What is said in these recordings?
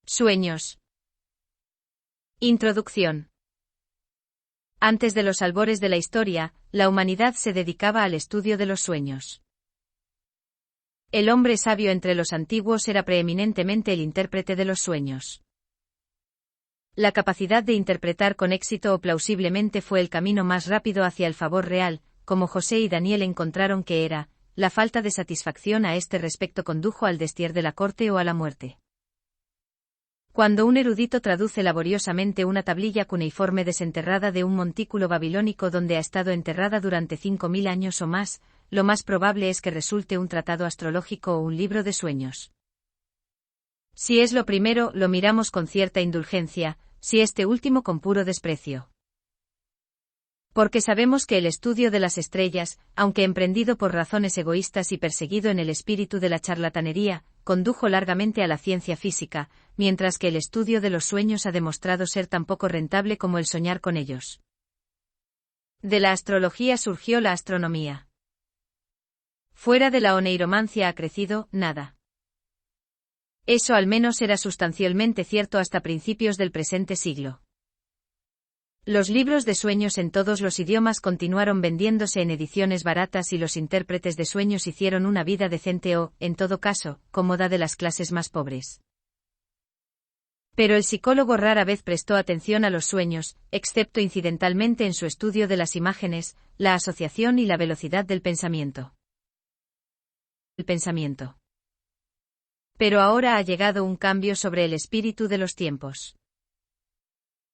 Sueños. Introducción. Antes de los albores de la historia, la humanidad se dedicaba al estudio de los sueños. El hombre sabio entre los antiguos era preeminentemente el intérprete de los sueños. La capacidad de interpretar con éxito o plausiblemente fue el camino más rápido hacia el favor real, como José y Daniel encontraron que era. La falta de satisfacción a este respecto condujo al destierro de la corte o a la muerte. Cuando un erudito traduce laboriosamente una tablilla cuneiforme desenterrada de un montículo babilónico donde ha estado enterrada durante 5000 años o más, lo más probable es que resulte un tratado astrológico o un libro de sueños. Si es lo primero, lo miramos con cierta indulgencia, si este último con puro desprecio. Porque sabemos que el estudio de las estrellas, aunque emprendido por razones egoístas y perseguido en el espíritu de la charlatanería, condujo largamente a la ciencia física, mientras que el estudio de los sueños ha demostrado ser tan poco rentable como el soñar con ellos. De la astrología surgió la astronomía. Fuera de la oneiromancia ha crecido nada. Eso al menos era sustancialmente cierto hasta principios del presente siglo. Los libros de sueños en todos los idiomas continuaron vendiéndose en ediciones baratas y los intérpretes de sueños hicieron una vida decente o, en todo caso, cómoda de las clases más pobres. Pero el psicólogo rara vez prestó atención a los sueños, excepto incidentalmente en su estudio de las imágenes, la asociación y la velocidad del pensamiento. Pero ahora ha llegado un cambio sobre el espíritu de los tiempos.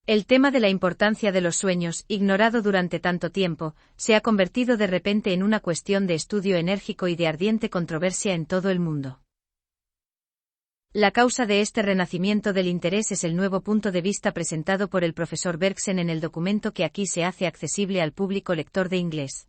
El tema de la importancia de los sueños, ignorado durante tanto tiempo, se ha convertido de repente en una cuestión de estudio enérgico y de ardiente controversia en todo el mundo. La causa de este renacimiento del interés es el nuevo punto de vista presentado por el profesor Bergson en el documento que aquí se hace accesible al público lector de inglés.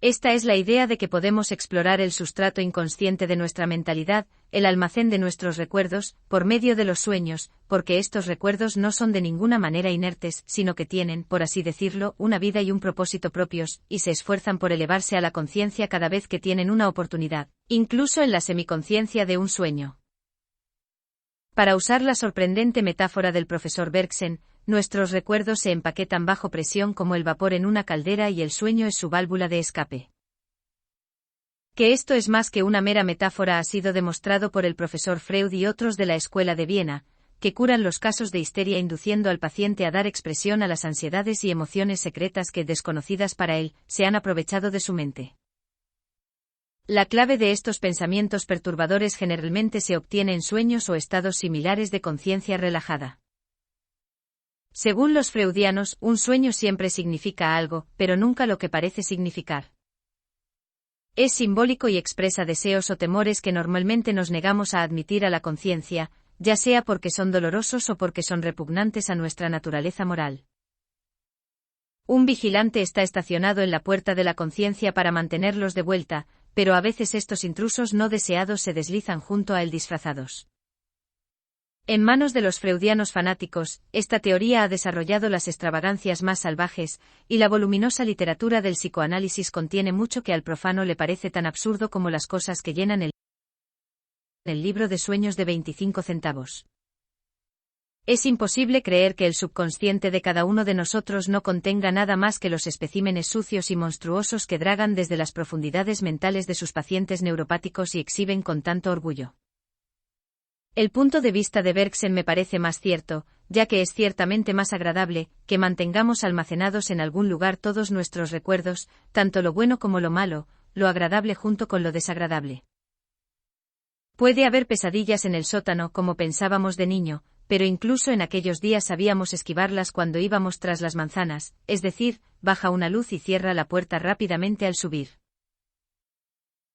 Esta es la idea de que podemos explorar el sustrato inconsciente de nuestra mentalidad, el almacén de nuestros recuerdos, por medio de los sueños, porque estos recuerdos no son de ninguna manera inertes, sino que tienen, por así decirlo, una vida y un propósito propios, y se esfuerzan por elevarse a la conciencia cada vez que tienen una oportunidad, incluso en la semiconciencia de un sueño. Para usar la sorprendente metáfora del profesor Bergson, nuestros recuerdos se empaquetan bajo presión como el vapor en una caldera y el sueño es su válvula de escape. Que esto es más que una mera metáfora ha sido demostrado por el profesor Freud y otros de la Escuela de Viena, que curan los casos de histeria induciendo al paciente a dar expresión a las ansiedades y emociones secretas que, desconocidas para él, se han aprovechado de su mente. La clave de estos pensamientos perturbadores generalmente se obtiene en sueños o estados similares de conciencia relajada. Según los freudianos, un sueño siempre significa algo, pero nunca lo que parece significar. Es simbólico y expresa deseos o temores que normalmente nos negamos a admitir a la conciencia, ya sea porque son dolorosos o porque son repugnantes a nuestra naturaleza moral. Un vigilante está estacionado en la puerta de la conciencia para mantenerlos de vuelta, pero a veces estos intrusos no deseados se deslizan junto a él disfrazados. En manos de los freudianos fanáticos, esta teoría ha desarrollado las extravagancias más salvajes, y la voluminosa literatura del psicoanálisis contiene mucho que al profano le parece tan absurdo como las cosas que llenan el libro de sueños de 25 centavos. Es imposible creer que el subconsciente de cada uno de nosotros no contenga nada más que los especímenes sucios y monstruosos que dragan desde las profundidades mentales de sus pacientes neuropáticos y exhiben con tanto orgullo. El punto de vista de Bergson me parece más cierto, ya que es ciertamente más agradable que mantengamos almacenados en algún lugar todos nuestros recuerdos, tanto lo bueno como lo malo, lo agradable junto con lo desagradable. Puede haber pesadillas en el sótano como pensábamos de niño, pero incluso en aquellos días sabíamos esquivarlas cuando íbamos tras las manzanas, es decir, baja una luz y cierra la puerta rápidamente al subir.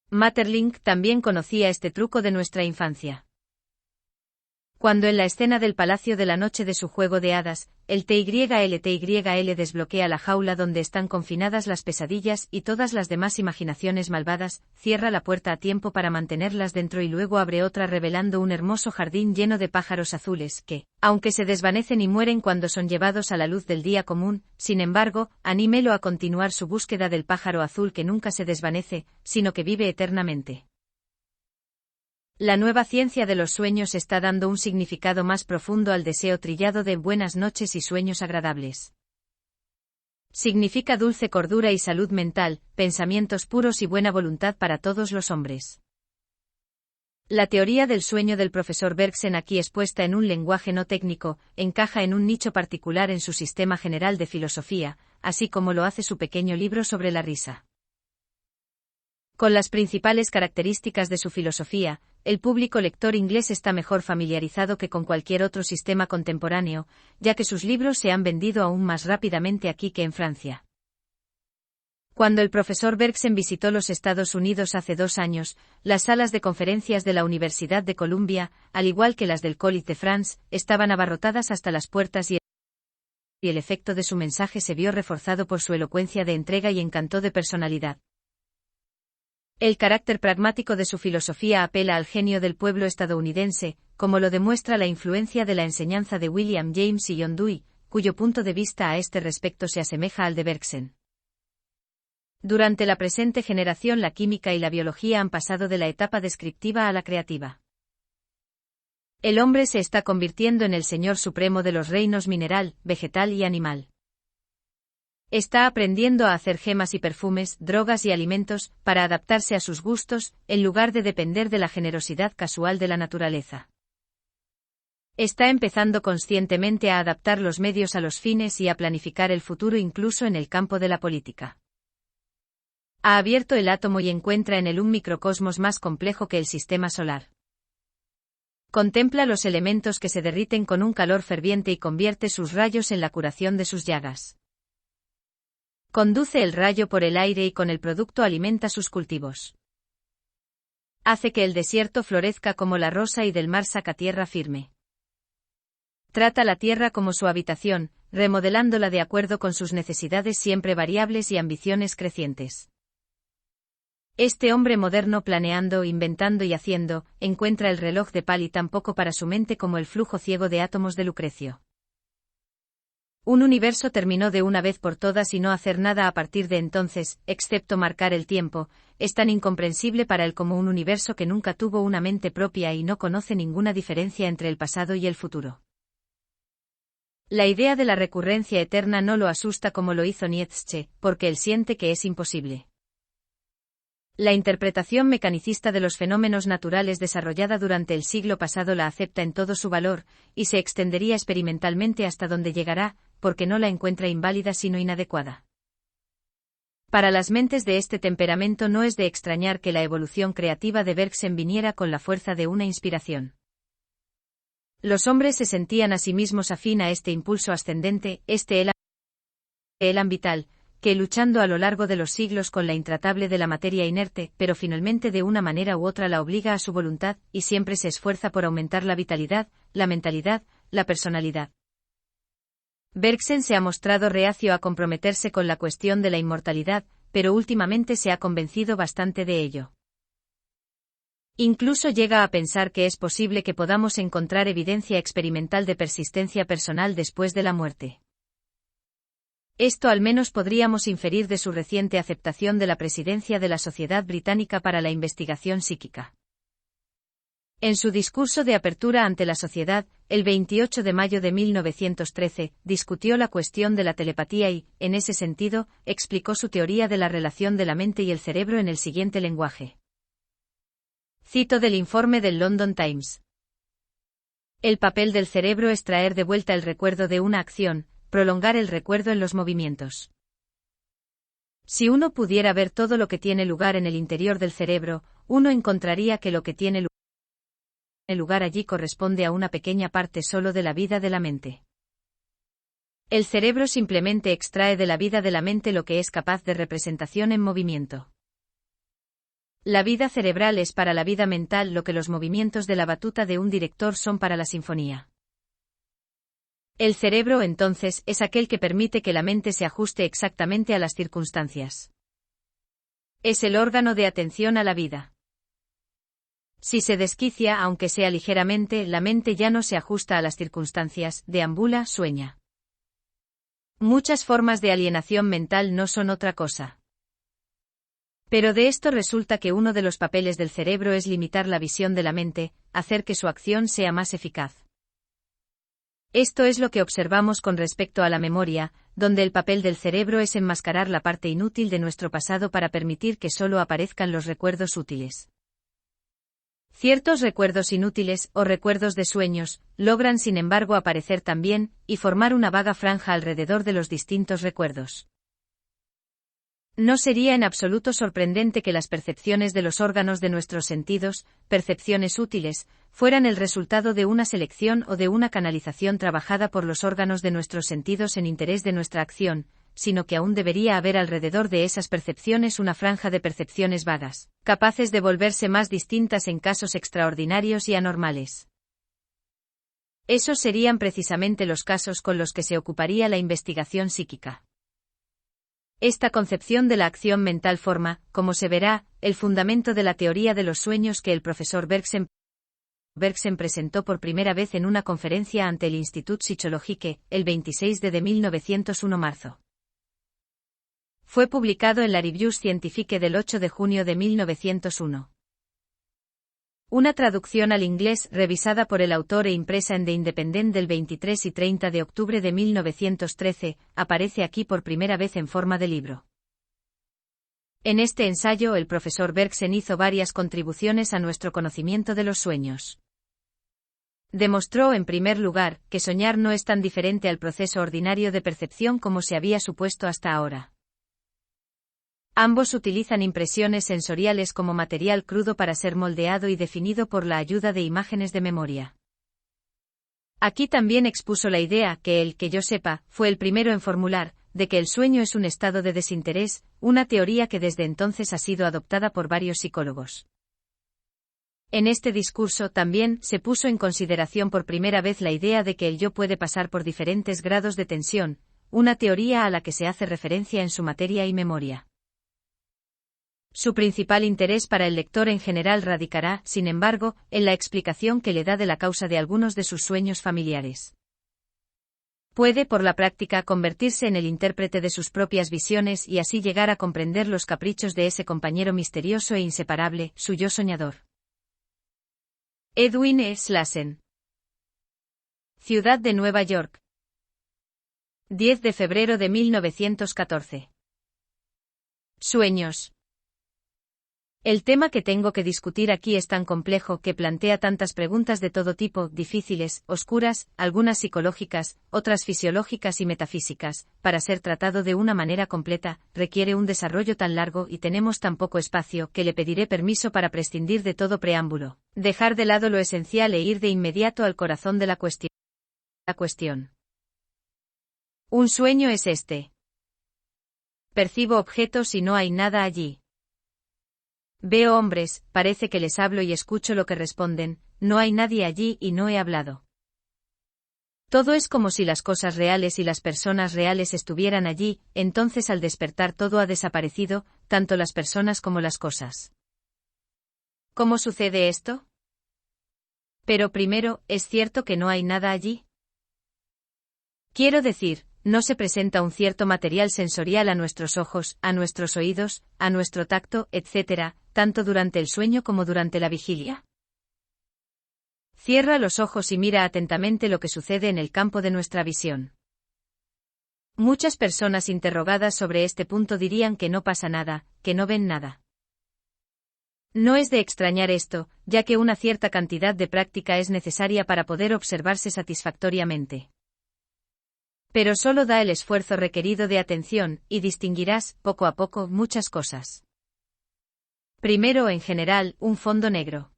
Maeterlinck también conocía este truco de nuestra infancia. Cuando en la escena del Palacio de la Noche de su juego de hadas, el TYL desbloquea la jaula donde están confinadas las pesadillas y todas las demás imaginaciones malvadas, cierra la puerta a tiempo para mantenerlas dentro y luego abre otra revelando un hermoso jardín lleno de pájaros azules que, aunque se desvanecen y mueren cuando son llevados a la luz del día común, sin embargo, anímelo a continuar su búsqueda del pájaro azul que nunca se desvanece, sino que vive eternamente. La nueva ciencia de los sueños está dando un significado más profundo al deseo trillado de buenas noches y sueños agradables. Significa dulce cordura y salud mental, pensamientos puros y buena voluntad para todos los hombres. La teoría del sueño del profesor Bergson, aquí expuesta en un lenguaje no técnico, encaja en un nicho particular en su sistema general de filosofía, así como lo hace su pequeño libro sobre la risa. Con las principales características de su filosofía, el público lector inglés está mejor familiarizado que con cualquier otro sistema contemporáneo, ya que sus libros se han vendido aún más rápidamente aquí que en Francia. Cuando el profesor Bergson visitó los Estados Unidos hace 2 años, las salas de conferencias de la Universidad de Columbia, al igual que las del College de France, estaban abarrotadas hasta las puertas y el efecto de su mensaje se vio reforzado por su elocuencia de entrega y encanto de personalidad. El carácter pragmático de su filosofía apela al genio del pueblo estadounidense, como lo demuestra la influencia de la enseñanza de William James y John Dewey, cuyo punto de vista a este respecto se asemeja al de Bergson. Durante la presente generación la química y la biología han pasado de la etapa descriptiva a la creativa. El hombre se está convirtiendo en el señor supremo de los reinos mineral, vegetal y animal. Está aprendiendo a hacer gemas y perfumes, drogas y alimentos, para adaptarse a sus gustos, en lugar de depender de la generosidad casual de la naturaleza. Está empezando conscientemente a adaptar los medios a los fines y a planificar el futuro incluso en el campo de la política. Ha abierto el átomo y encuentra en él un microcosmos más complejo que el sistema solar. Contempla los elementos que se derriten con un calor ferviente y convierte sus rayos en la curación de sus llagas. Conduce el rayo por el aire y con el producto alimenta sus cultivos. Hace que el desierto florezca como la rosa y del mar saca tierra firme. Trata la tierra como su habitación, remodelándola de acuerdo con sus necesidades siempre variables y ambiciones crecientes. Este hombre moderno planeando, inventando y haciendo, encuentra el reloj de Paley tan poco para su mente como el flujo ciego de átomos de Lucrecio. Un universo terminó de una vez por todas y no hacer nada a partir de entonces, excepto marcar el tiempo, es tan incomprensible para él como un universo que nunca tuvo una mente propia y no conoce ninguna diferencia entre el pasado y el futuro. La idea de la recurrencia eterna no lo asusta como lo hizo Nietzsche, porque él siente que es imposible. La interpretación mecanicista de los fenómenos naturales desarrollada durante el siglo pasado la acepta en todo su valor, y se extendería experimentalmente hasta donde llegará, porque no la encuentra inválida sino inadecuada. Para las mentes de este temperamento no es de extrañar que la evolución creativa de Bergson viniera con la fuerza de una inspiración. Los hombres se sentían a sí mismos afín a este impulso ascendente, este elan vital, que luchando a lo largo de los siglos con la intratable de la materia inerte, pero finalmente de una manera u otra la obliga a su voluntad, y siempre se esfuerza por aumentar la vitalidad, la mentalidad, la personalidad. Bergson se ha mostrado reacio a comprometerse con la cuestión de la inmortalidad, pero últimamente se ha convencido bastante de ello. Incluso llega a pensar que es posible que podamos encontrar evidencia experimental de persistencia personal después de la muerte. Esto al menos podríamos inferir de su reciente aceptación de la presidencia de la Sociedad Británica para la Investigación Psíquica. En su discurso de apertura ante la sociedad, el 28 de mayo de 1913, discutió la cuestión de la telepatía y, en ese sentido, explicó su teoría de la relación de la mente y el cerebro en el siguiente lenguaje. Cito del informe del London Times. El papel del cerebro es traer de vuelta el recuerdo de una acción, prolongar el recuerdo en los movimientos. Si uno pudiera ver todo lo que tiene lugar en el interior del cerebro, uno encontraría que lo que tiene lugar allí corresponde a una pequeña parte solo de la vida de la mente. El cerebro simplemente extrae de la vida de la mente lo que es capaz de representación en movimiento. La vida cerebral es para la vida mental lo que los movimientos de la batuta de un director son para la sinfonía. El cerebro, entonces, es aquel que permite que la mente se ajuste exactamente a las circunstancias. Es el órgano de atención a la vida. Si se desquicia, aunque sea ligeramente, la mente ya no se ajusta a las circunstancias, deambula, sueña. Muchas formas de alienación mental no son otra cosa Pero de esto resulta que uno de los papeles del cerebro es limitar la visión de la mente, hacer que su acción sea más eficaz. Esto es lo que observamos con respecto a la memoria, donde el papel del cerebro es enmascarar la parte inútil de nuestro pasado para permitir que solo aparezcan los recuerdos útiles. Ciertos recuerdos inútiles, o recuerdos de sueños, logran sin embargo aparecer también, y formar una vaga franja alrededor de los distintos recuerdos. No sería en absoluto sorprendente que las percepciones de los órganos de nuestros sentidos, percepciones útiles, fueran el resultado de una selección o de una canalización trabajada por los órganos de nuestros sentidos en interés de nuestra acción, sino que aún debería haber alrededor de esas percepciones una franja de percepciones vagas, capaces de volverse más distintas en casos extraordinarios y anormales. Esos serían precisamente los casos con los que se ocuparía la investigación psíquica. Esta concepción de la acción mental forma, como se verá, el fundamento de la teoría de los sueños que el profesor Bergson presentó por primera vez en una conferencia ante el Institut Psychologique, el 26 de 1901 marzo. Fue publicado en la Revue Scientifique del 8 de junio de 1901. Una traducción al inglés revisada por el autor e impresa en The Independent del 23 y 30 de octubre de 1913, aparece aquí por primera vez en forma de libro. En este ensayo el profesor Bergson hizo varias contribuciones a nuestro conocimiento de los sueños. Demostró, en primer lugar, que soñar no es tan diferente al proceso ordinario de percepción como se había supuesto hasta ahora. Ambos utilizan impresiones sensoriales como material crudo para ser moldeado y definido por la ayuda de imágenes de memoria. Aquí también expuso la idea, que el que yo sepa, fue el primero en formular, de que el sueño es un estado de desinterés, una teoría que desde entonces ha sido adoptada por varios psicólogos. En este discurso también se puso en consideración por primera vez la idea de que el yo puede pasar por diferentes grados de tensión, una teoría a la que se hace referencia en su materia y memoria. Su principal interés para el lector en general radicará, sin embargo, en la explicación que le da de la causa de algunos de sus sueños familiares. Puede, por la práctica, convertirse en el intérprete de sus propias visiones y así llegar a comprender los caprichos de ese compañero misterioso e inseparable, su yo soñador. Edwin E. Slassen. Ciudad de Nueva York. 10 de febrero de 1914. Sueños. El tema que tengo que discutir aquí es tan complejo que plantea tantas preguntas de todo tipo, difíciles, oscuras, algunas psicológicas, otras fisiológicas y metafísicas, para ser tratado de una manera completa, requiere un desarrollo tan largo y tenemos tan poco espacio que le pediré permiso para prescindir de todo preámbulo, dejar de lado lo esencial e ir de inmediato al corazón de la cuestión. Un sueño es este. Percibo objetos y no hay nada allí. Veo hombres, parece que les hablo y escucho lo que responden, no hay nadie allí y no he hablado. Todo es como si las cosas reales y las personas reales estuvieran allí, entonces al despertar todo ha desaparecido, tanto las personas como las cosas. ¿Cómo sucede esto? Pero primero, ¿es cierto que no hay nada allí? Quiero decir, no se presenta un cierto material sensorial a nuestros ojos, a nuestros oídos, a nuestro tacto, etc., tanto durante el sueño como durante la vigilia. Cierra los ojos y mira atentamente lo que sucede en el campo de nuestra visión. Muchas personas interrogadas sobre este punto dirían que no pasa nada, que no ven nada. No es de extrañar esto, ya que una cierta cantidad de práctica es necesaria para poder observarse satisfactoriamente. Pero solo da el esfuerzo requerido de atención, y distinguirás, poco a poco, muchas cosas. Primero, en general, un fondo negro.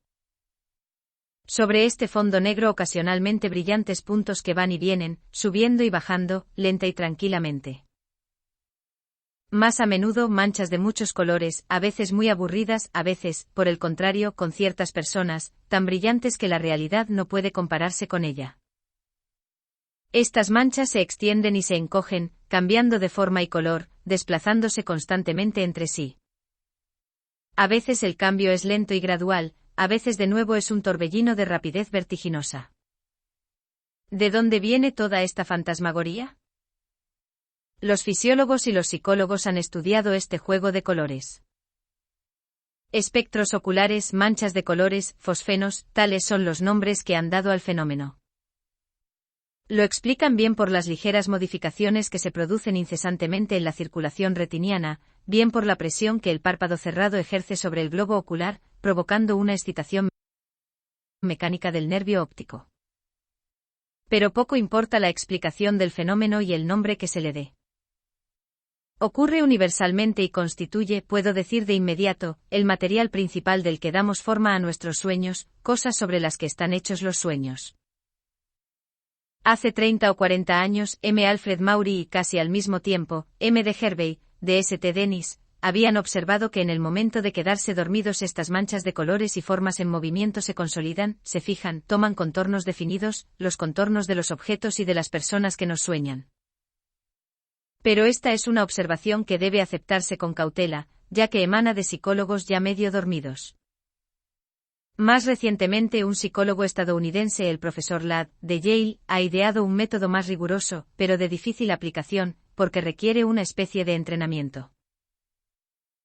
Sobre este fondo negro ocasionalmente brillantes puntos que van y vienen, subiendo y bajando, lenta y tranquilamente. Más a menudo manchas de muchos colores, a veces muy aburridas, a veces, por el contrario, con ciertas personas, tan brillantes que la realidad no puede compararse con ella. Estas manchas se extienden y se encogen, cambiando de forma y color, desplazándose constantemente entre sí. A veces el cambio es lento y gradual, a veces de nuevo es un torbellino de rapidez vertiginosa. ¿De dónde viene toda esta fantasmagoría? Los fisiólogos y los psicólogos han estudiado este juego de colores. Espectros oculares, manchas de colores, fosfenos, tales son los nombres que han dado al fenómeno. Lo explican bien por las ligeras modificaciones que se producen incesantemente en la circulación retiniana, bien por la presión que el párpado cerrado ejerce sobre el globo ocular, provocando una excitación mecánica del nervio óptico. Pero poco importa la explicación del fenómeno y el nombre que se le dé. Ocurre universalmente y constituye, puedo decir de inmediato, el material principal del que damos forma a nuestros sueños, cosas sobre las que están hechos los sueños. Hace 30 o 40 años, M. Alfred Maury y casi al mismo tiempo, M. de Hervey, de St. Denis, habían observado que en el momento de quedarse dormidos estas manchas de colores y formas en movimiento se consolidan, se fijan, toman contornos definidos, los contornos de los objetos y de las personas que nos sueñan. Pero esta es una observación que debe aceptarse con cautela, ya que emana de psicólogos ya medio dormidos. Más recientemente un psicólogo estadounidense, el profesor Ladd, de Yale, ha ideado un método más riguroso, pero de difícil aplicación, porque requiere una especie de entrenamiento.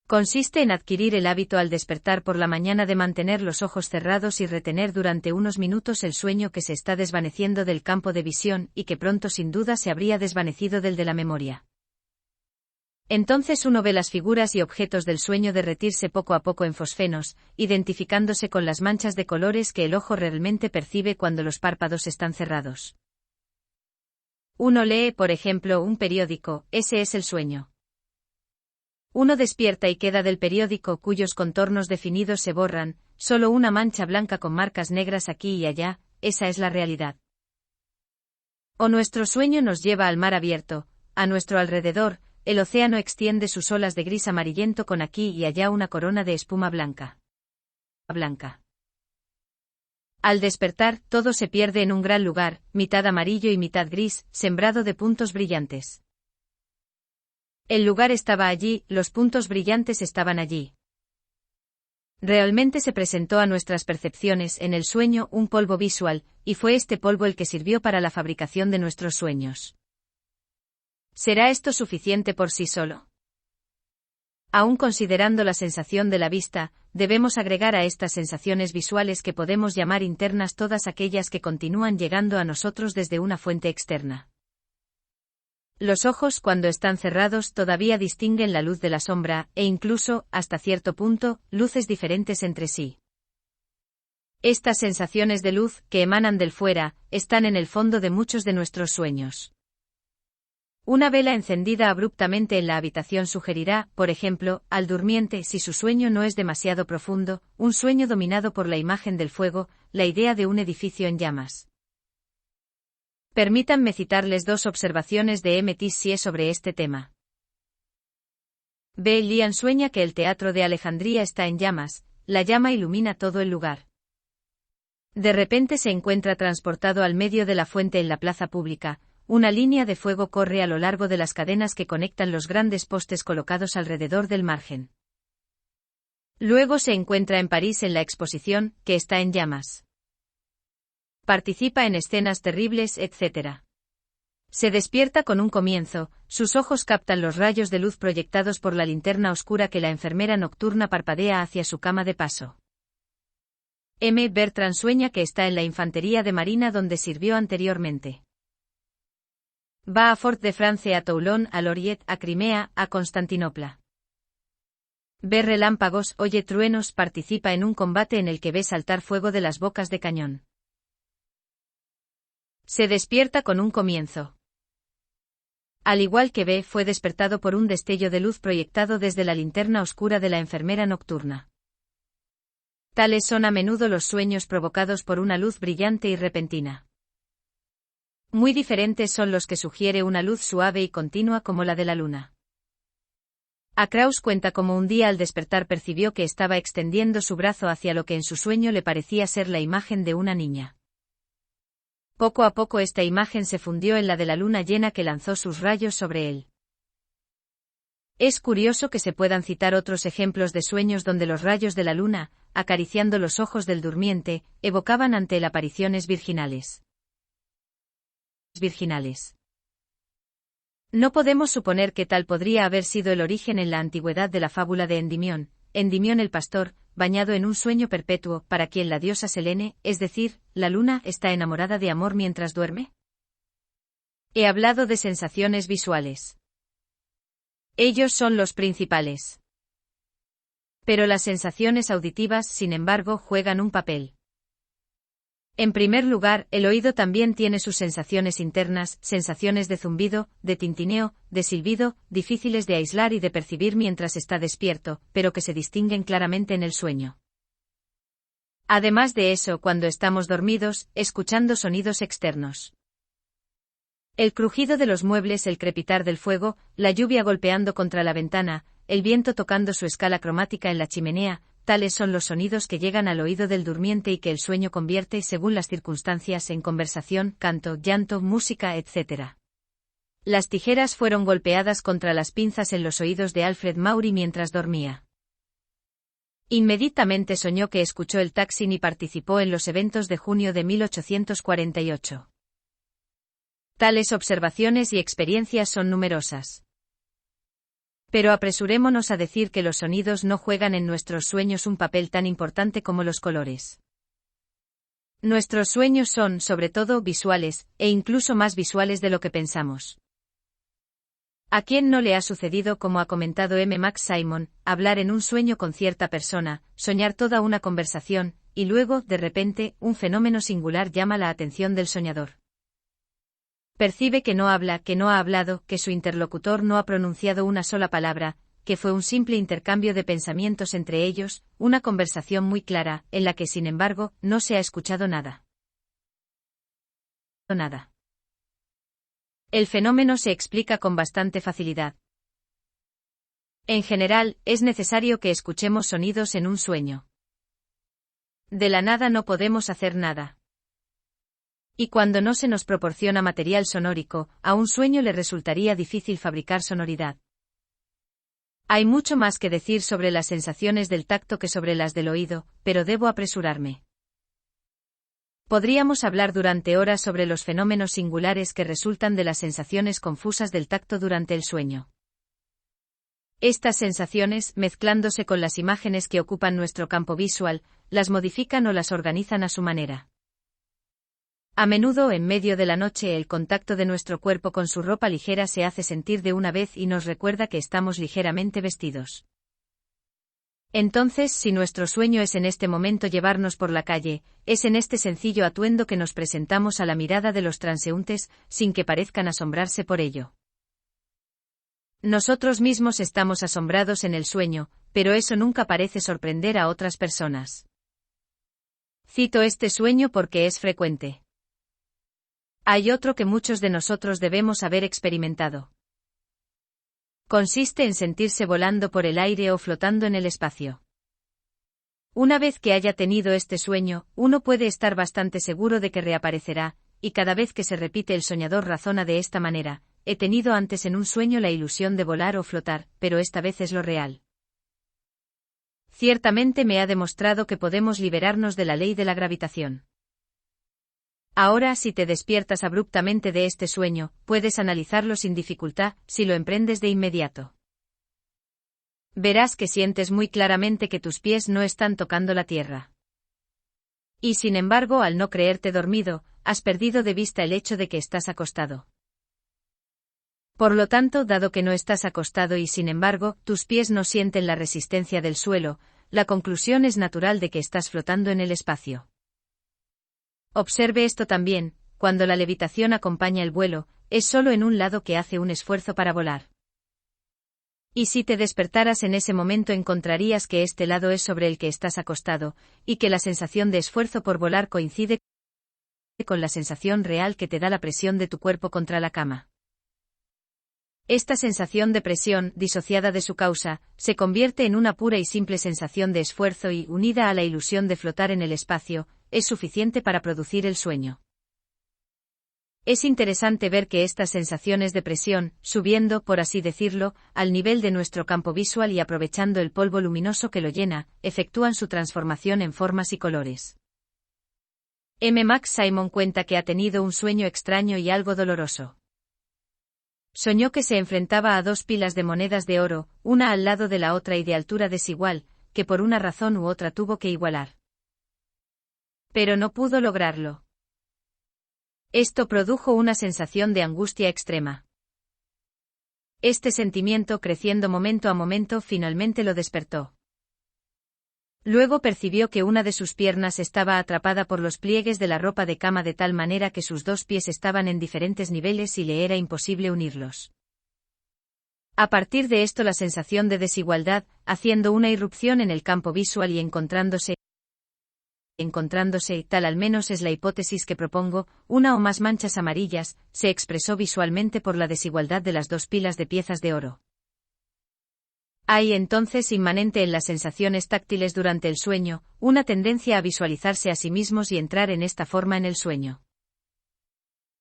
Consiste en adquirir el hábito al despertar por la mañana de mantener los ojos cerrados y retener durante unos minutos el sueño que se está desvaneciendo del campo de visión y que pronto sin duda se habría desvanecido del de la memoria. Entonces uno ve las figuras y objetos del sueño derretirse poco a poco en fosfenos, identificándose con las manchas de colores que el ojo realmente percibe cuando los párpados están cerrados. Uno lee, por ejemplo, un periódico, ese es el sueño. Uno despierta y queda del periódico cuyos contornos definidos se borran, solo una mancha blanca con marcas negras aquí y allá, esa es la realidad. O nuestro sueño nos lleva al mar abierto, a nuestro alrededor, el océano extiende sus olas de gris amarillento con aquí y allá una corona de espuma blanca. Al despertar, todo se pierde en un gran lugar, mitad amarillo y mitad gris, sembrado de puntos brillantes. El lugar estaba allí, los puntos brillantes estaban allí. Realmente se presentó a nuestras percepciones en el sueño un polvo visual, y fue este polvo el que sirvió para la fabricación de nuestros sueños. ¿Será esto suficiente por sí solo? Aún considerando la sensación de la vista, debemos agregar a estas sensaciones visuales que podemos llamar internas todas aquellas que continúan llegando a nosotros desde una fuente externa. Los ojos, cuando están cerrados, todavía distinguen la luz de la sombra, e incluso, hasta cierto punto, luces diferentes entre sí. Estas sensaciones de luz, que emanan del fuera, están en el fondo de muchos de nuestros sueños. Una vela encendida abruptamente en la habitación sugerirá, por ejemplo, al durmiente, si su sueño no es demasiado profundo, un sueño dominado por la imagen del fuego, la idea de un edificio en llamas. Permítanme citarles dos observaciones de M. Tissier sobre este tema. B. Lian sueña que el teatro de Alejandría está en llamas, la llama ilumina todo el lugar. De repente se encuentra transportado al medio de la fuente en la plaza pública. Una línea de fuego corre a lo largo de las cadenas que conectan los grandes postes colocados alrededor del margen. Luego se encuentra en París en la exposición, que está en llamas. Participa en escenas terribles, etc. Se despierta con un comienzo, sus ojos captan los rayos de luz proyectados por la linterna oscura que la enfermera nocturna parpadea hacia su cama de paso. M. Bertrand sueña que está en la infantería de marina donde sirvió anteriormente. Va a Fort de France, a Toulon, a Lorient, a Crimea, a Constantinopla. Ve relámpagos, oye truenos, participa en un combate en el que ve saltar fuego de las bocas de cañón. Se despierta con un comienzo. Al igual que B, fue despertado por un destello de luz proyectado desde la linterna oscura de la enfermera nocturna. Tales son a menudo los sueños provocados por una luz brillante y repentina. Muy diferentes son los que sugiere una luz suave y continua como la de la luna. A Krauss cuenta cómo un día al despertar percibió que estaba extendiendo su brazo hacia lo que en su sueño le parecía ser la imagen de una niña. Poco a poco esta imagen se fundió en la de la luna llena que lanzó sus rayos sobre él. Es curioso que se puedan citar otros ejemplos de sueños donde los rayos de la luna, acariciando los ojos del durmiente, evocaban ante él apariciones virginales. No podemos suponer que tal podría haber sido el origen en la antigüedad de la fábula de Endimión, Endimión el pastor, bañado en un sueño perpetuo, para quien la diosa Selene, es decir, la luna, está enamorada de amor mientras duerme? He hablado de sensaciones visuales. Ellos son los principales. Pero las sensaciones auditivas, sin embargo, juegan un papel. En primer lugar, el oído también tiene sus sensaciones internas, sensaciones de zumbido, de tintineo, de silbido, difíciles de aislar y de percibir mientras está despierto, pero que se distinguen claramente en el sueño. Además de eso, cuando estamos dormidos, escuchando sonidos externos. El crujido de los muebles, el crepitar del fuego, la lluvia golpeando contra la ventana, el viento tocando su escala cromática en la chimenea, tales son los sonidos que llegan al oído del durmiente y que el sueño convierte, según las circunstancias, en conversación, canto, llanto, música, etc. Las tijeras fueron golpeadas contra las pinzas en los oídos de Alfred Maury mientras dormía. Inmediatamente soñó que escuchó el Taksim y participó en los eventos de junio de 1848. Tales observaciones y experiencias son numerosas. Pero apresurémonos a decir que los sonidos no juegan en nuestros sueños un papel tan importante como los colores. Nuestros sueños son, sobre todo, visuales, e incluso más visuales de lo que pensamos. ¿A quién no le ha sucedido, como ha comentado M. Max Simon, hablar en un sueño con cierta persona, soñar toda una conversación, y luego, de repente, un fenómeno singular llama la atención del soñador? Percibe que no habla, que no ha hablado, que su interlocutor no ha pronunciado una sola palabra, que fue un simple intercambio de pensamientos entre ellos, una conversación muy clara, en la que sin embargo, no se ha escuchado nada. El fenómeno se explica con bastante facilidad. En general, es necesario que escuchemos sonidos en un sueño. De la nada no podemos hacer nada. Y cuando no se nos proporciona material sonórico, a un sueño le resultaría difícil fabricar sonoridad. Hay mucho más que decir sobre las sensaciones del tacto que sobre las del oído, pero debo apresurarme. Podríamos hablar durante horas sobre los fenómenos singulares que resultan de las sensaciones confusas del tacto durante el sueño. Estas sensaciones, mezclándose con las imágenes que ocupan nuestro campo visual, las modifican o las organizan a su manera. A menudo, en medio de la noche, el contacto de nuestro cuerpo con su ropa ligera se hace sentir de una vez y nos recuerda que estamos ligeramente vestidos. Entonces, si nuestro sueño es en este momento llevarnos por la calle, es en este sencillo atuendo que nos presentamos a la mirada de los transeúntes, sin que parezcan asombrarse por ello. Nosotros mismos estamos asombrados en el sueño, pero eso nunca parece sorprender a otras personas. Cito este sueño porque es frecuente. Hay otro que muchos de nosotros debemos haber experimentado. Consiste en sentirse volando por el aire o flotando en el espacio. Una vez que haya tenido este sueño, uno puede estar bastante seguro de que reaparecerá, y cada vez que se repite el soñador razona de esta manera: he tenido antes en un sueño la ilusión de volar o flotar, pero esta vez es lo real. Ciertamente me ha demostrado que podemos liberarnos de la ley de la gravitación. Ahora, si te despiertas abruptamente de este sueño, puedes analizarlo sin dificultad, si lo emprendes de inmediato. Verás que sientes muy claramente que tus pies no están tocando la tierra. Y sin embargo, al no creerte dormido, has perdido de vista el hecho de que estás acostado. Por lo tanto, dado que no estás acostado y sin embargo, tus pies no sienten la resistencia del suelo, la conclusión es natural de que estás flotando en el espacio. Observe esto también: cuando la levitación acompaña el vuelo, es solo en un lado que hace un esfuerzo para volar. Y si te despertaras en ese momento encontrarías que este lado es sobre el que estás acostado, y que la sensación de esfuerzo por volar coincide con la sensación real que te da la presión de tu cuerpo contra la cama. Esta sensación de presión, disociada de su causa, se convierte en una pura y simple sensación de esfuerzo y, unida a la ilusión de flotar en el espacio, es suficiente para producir el sueño. Es interesante ver que estas sensaciones de presión, subiendo, por así decirlo, al nivel de nuestro campo visual y aprovechando el polvo luminoso que lo llena, efectúan su transformación en formas y colores. M. Max Simon cuenta que ha tenido un sueño extraño y algo doloroso. Soñó que se enfrentaba a dos pilas de monedas de oro, una al lado de la otra y de altura desigual, que por una razón u otra tuvo que igualar. Pero no pudo lograrlo. Esto produjo una sensación de angustia extrema. Este sentimiento, creciendo momento a momento, finalmente lo despertó. Luego percibió que una de sus piernas estaba atrapada por los pliegues de la ropa de cama de tal manera que sus dos pies estaban en diferentes niveles y le era imposible unirlos. A partir de esto la sensación de desigualdad, haciendo una irrupción en el campo visual y encontrándose, tal al menos es la hipótesis que propongo, una o más manchas amarillas, se expresó visualmente por la desigualdad de las dos pilas de piezas de oro. Hay entonces inmanente en las sensaciones táctiles durante el sueño, una tendencia a visualizarse a sí mismos y entrar en esta forma en el sueño.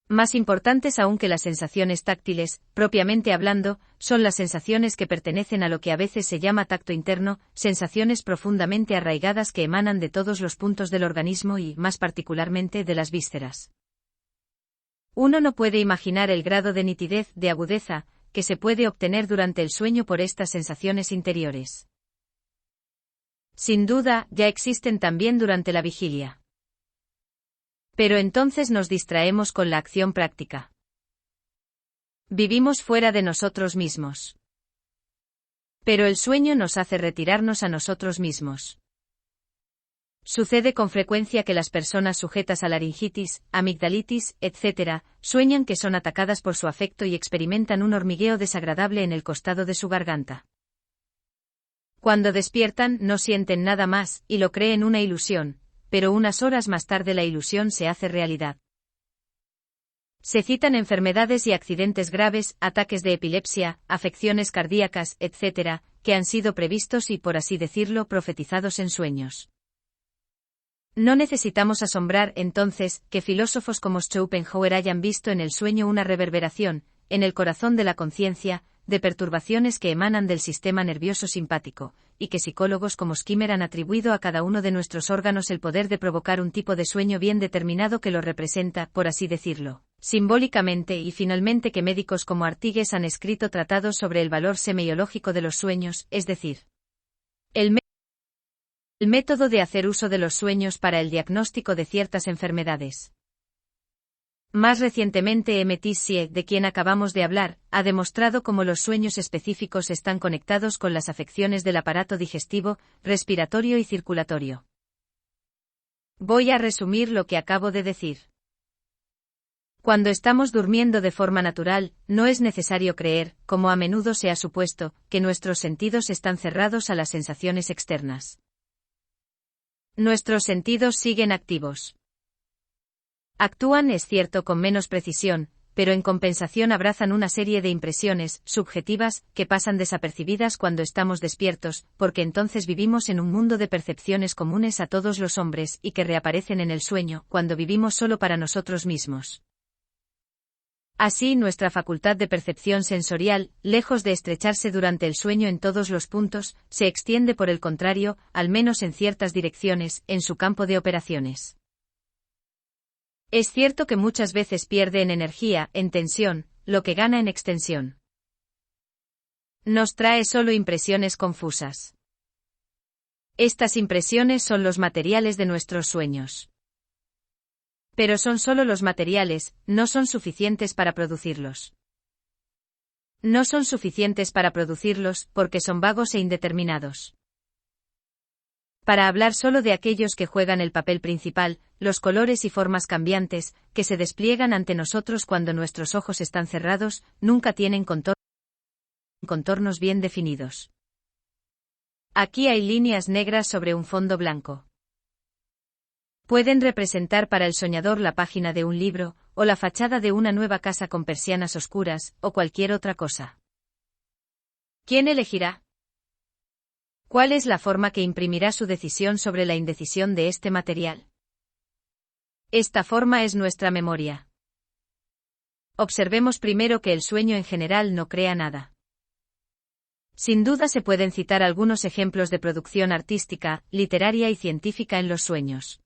Más importantes aún que las sensaciones táctiles, propiamente hablando, son las sensaciones que pertenecen a lo que a veces se llama tacto interno, sensaciones profundamente arraigadas que emanan de todos los puntos del organismo y, más particularmente, de las vísceras. Uno no puede imaginar el grado de nitidez, de agudeza, que se puede obtener durante el sueño por estas sensaciones interiores. Sin duda, ya existen también durante la vigilia. Pero entonces nos distraemos con la acción práctica. Vivimos fuera de nosotros mismos. Pero el sueño nos hace retirarnos a nosotros mismos. Sucede con frecuencia que las personas sujetas a laringitis, amigdalitis, etc., sueñan que son atacadas por su afecto y experimentan un hormigueo desagradable en el costado de su garganta. Cuando despiertan, no sienten nada más, y lo creen una ilusión, pero unas horas más tarde la ilusión se hace realidad. Se citan enfermedades y accidentes graves, ataques de epilepsia, afecciones cardíacas, etc., que han sido previstos y, por así decirlo, profetizados en sueños. No necesitamos asombrar, entonces, que filósofos como Schopenhauer hayan visto en el sueño una reverberación, en el corazón de la conciencia, de perturbaciones que emanan del sistema nervioso simpático, y que psicólogos como Skinner han atribuido a cada uno de nuestros órganos el poder de provocar un tipo de sueño bien determinado que lo representa, por así decirlo, simbólicamente, y finalmente que médicos como Artigues han escrito tratados sobre el valor semiológico de los sueños, es decir, el método de hacer uso de los sueños para el diagnóstico de ciertas enfermedades. Más recientemente M. Tissier, de quien acabamos de hablar, ha demostrado cómo los sueños específicos están conectados con las afecciones del aparato digestivo, respiratorio y circulatorio. Voy a resumir lo que acabo de decir. Cuando estamos durmiendo de forma natural, no es necesario creer, como a menudo se ha supuesto, que nuestros sentidos están cerrados a las sensaciones externas. Nuestros sentidos siguen activos. Actúan, es cierto, con menos precisión, pero en compensación abrazan una serie de impresiones, subjetivas, que pasan desapercibidas cuando estamos despiertos, porque entonces vivimos en un mundo de percepciones comunes a todos los hombres y que reaparecen en el sueño, cuando vivimos solo para nosotros mismos. Así, nuestra facultad de percepción sensorial, lejos de estrecharse durante el sueño en todos los puntos, se extiende por el contrario, al menos en ciertas direcciones, en su campo de operaciones. Es cierto que muchas veces pierde en energía, en tensión, lo que gana en extensión. Nos trae solo impresiones confusas. Estas impresiones son los materiales de nuestros sueños. Pero son solo los materiales, no son suficientes para producirlos. No son suficientes para producirlos porque son vagos e indeterminados. Para hablar solo de aquellos que juegan el papel principal, los colores y formas cambiantes, que se despliegan ante nosotros cuando nuestros ojos están cerrados, nunca tienen contornos bien definidos. Aquí hay líneas negras sobre un fondo blanco. Pueden representar para el soñador la página de un libro, o la fachada de una nueva casa con persianas oscuras, o cualquier otra cosa. ¿Quién elegirá? ¿Cuál es la forma que imprimirá su decisión sobre la indecisión de este material? Esta forma es nuestra memoria. Observemos primero que el sueño en general no crea nada. Sin duda se pueden citar algunos ejemplos de producción artística, literaria y científica en los sueños.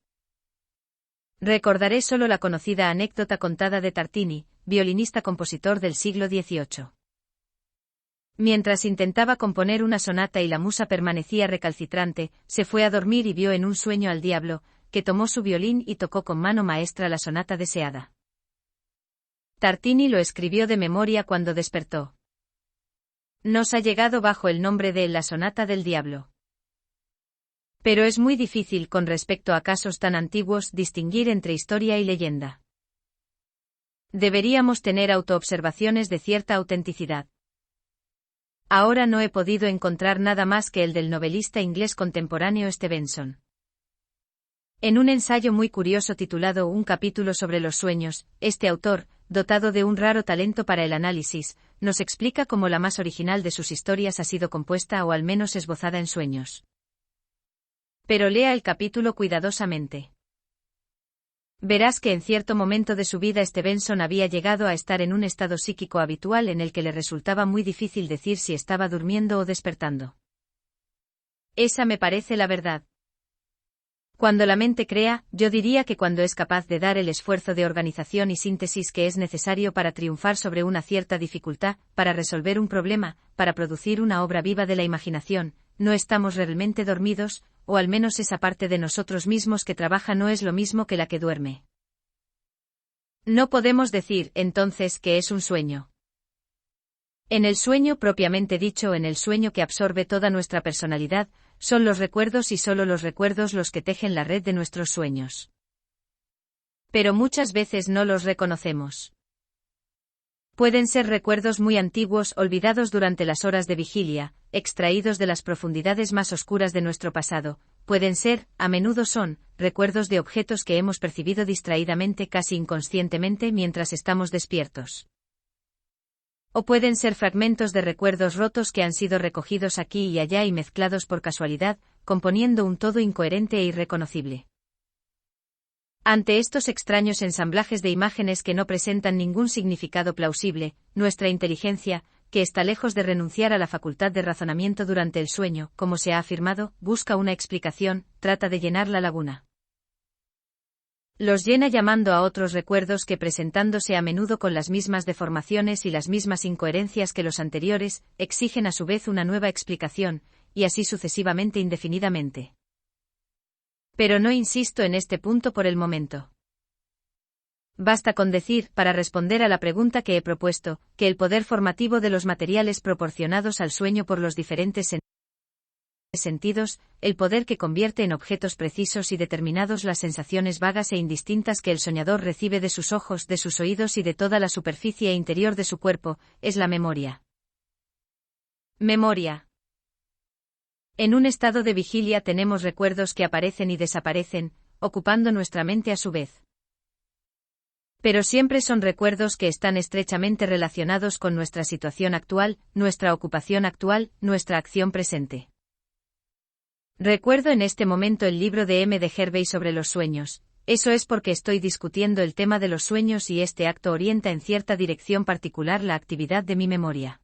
Recordaré solo la conocida anécdota contada de Tartini, violinista-compositor del siglo XVIII. Mientras intentaba componer una sonata y la musa permanecía recalcitrante, se fue a dormir y vio en un sueño al diablo, que tomó su violín y tocó con mano maestra la sonata deseada. Tartini lo escribió de memoria cuando despertó. Nos ha llegado bajo el nombre de La Sonata del Diablo. Pero es muy difícil con respecto a casos tan antiguos distinguir entre historia y leyenda. Deberíamos tener autoobservaciones de cierta autenticidad. Ahora no he podido encontrar nada más que el del novelista inglés contemporáneo Stevenson. En un ensayo muy curioso titulado Un capítulo sobre los sueños, este autor, dotado de un raro talento para el análisis, nos explica cómo la más original de sus historias ha sido compuesta o al menos esbozada en sueños. Pero lea el capítulo cuidadosamente. Verás que en cierto momento de su vida Stevenson había llegado a estar en un estado psíquico habitual en el que le resultaba muy difícil decir si estaba durmiendo o despertando. Esa me parece la verdad. Cuando la mente crea, yo diría que cuando es capaz de dar el esfuerzo de organización y síntesis que es necesario para triunfar sobre una cierta dificultad, para resolver un problema, para producir una obra viva de la imaginación, no estamos realmente dormidos, o al menos esa parte de nosotros mismos que trabaja no es lo mismo que la que duerme. No podemos decir, entonces, que es un sueño. En el sueño propiamente dicho, en el sueño que absorbe toda nuestra personalidad, son los recuerdos y solo los recuerdos los que tejen la red de nuestros sueños. Pero muchas veces no los reconocemos. Pueden ser recuerdos muy antiguos olvidados durante las horas de vigilia, extraídos de las profundidades más oscuras de nuestro pasado, pueden ser, a menudo son, recuerdos de objetos que hemos percibido distraídamente casi inconscientemente mientras estamos despiertos. O pueden ser fragmentos de recuerdos rotos que han sido recogidos aquí y allá y mezclados por casualidad, componiendo un todo incoherente e irreconocible. Ante estos extraños ensamblajes de imágenes que no presentan ningún significado plausible, nuestra inteligencia, que está lejos de renunciar a la facultad de razonamiento durante el sueño, como se ha afirmado, busca una explicación, trata de llenar la laguna. Los llena llamando a otros recuerdos que presentándose a menudo con las mismas deformaciones y las mismas incoherencias que los anteriores, exigen a su vez una nueva explicación, y así sucesivamente indefinidamente. Pero no insisto en este punto por el momento. Basta con decir, para responder a la pregunta que he propuesto, que el poder formativo de los materiales proporcionados al sueño por los diferentes sentidos, el poder que convierte en objetos precisos y determinados las sensaciones vagas e indistintas que el soñador recibe de sus ojos, de sus oídos y de toda la superficie interior de su cuerpo, es la memoria. Memoria. En un estado de vigilia tenemos recuerdos que aparecen y desaparecen, ocupando nuestra mente a su vez. Pero siempre son recuerdos que están estrechamente relacionados con nuestra situación actual, nuestra ocupación actual, nuestra acción presente. Recuerdo en este momento el libro de M. de Hervey sobre los sueños, eso es porque estoy discutiendo el tema de los sueños y este acto orienta en cierta dirección particular la actividad de mi memoria.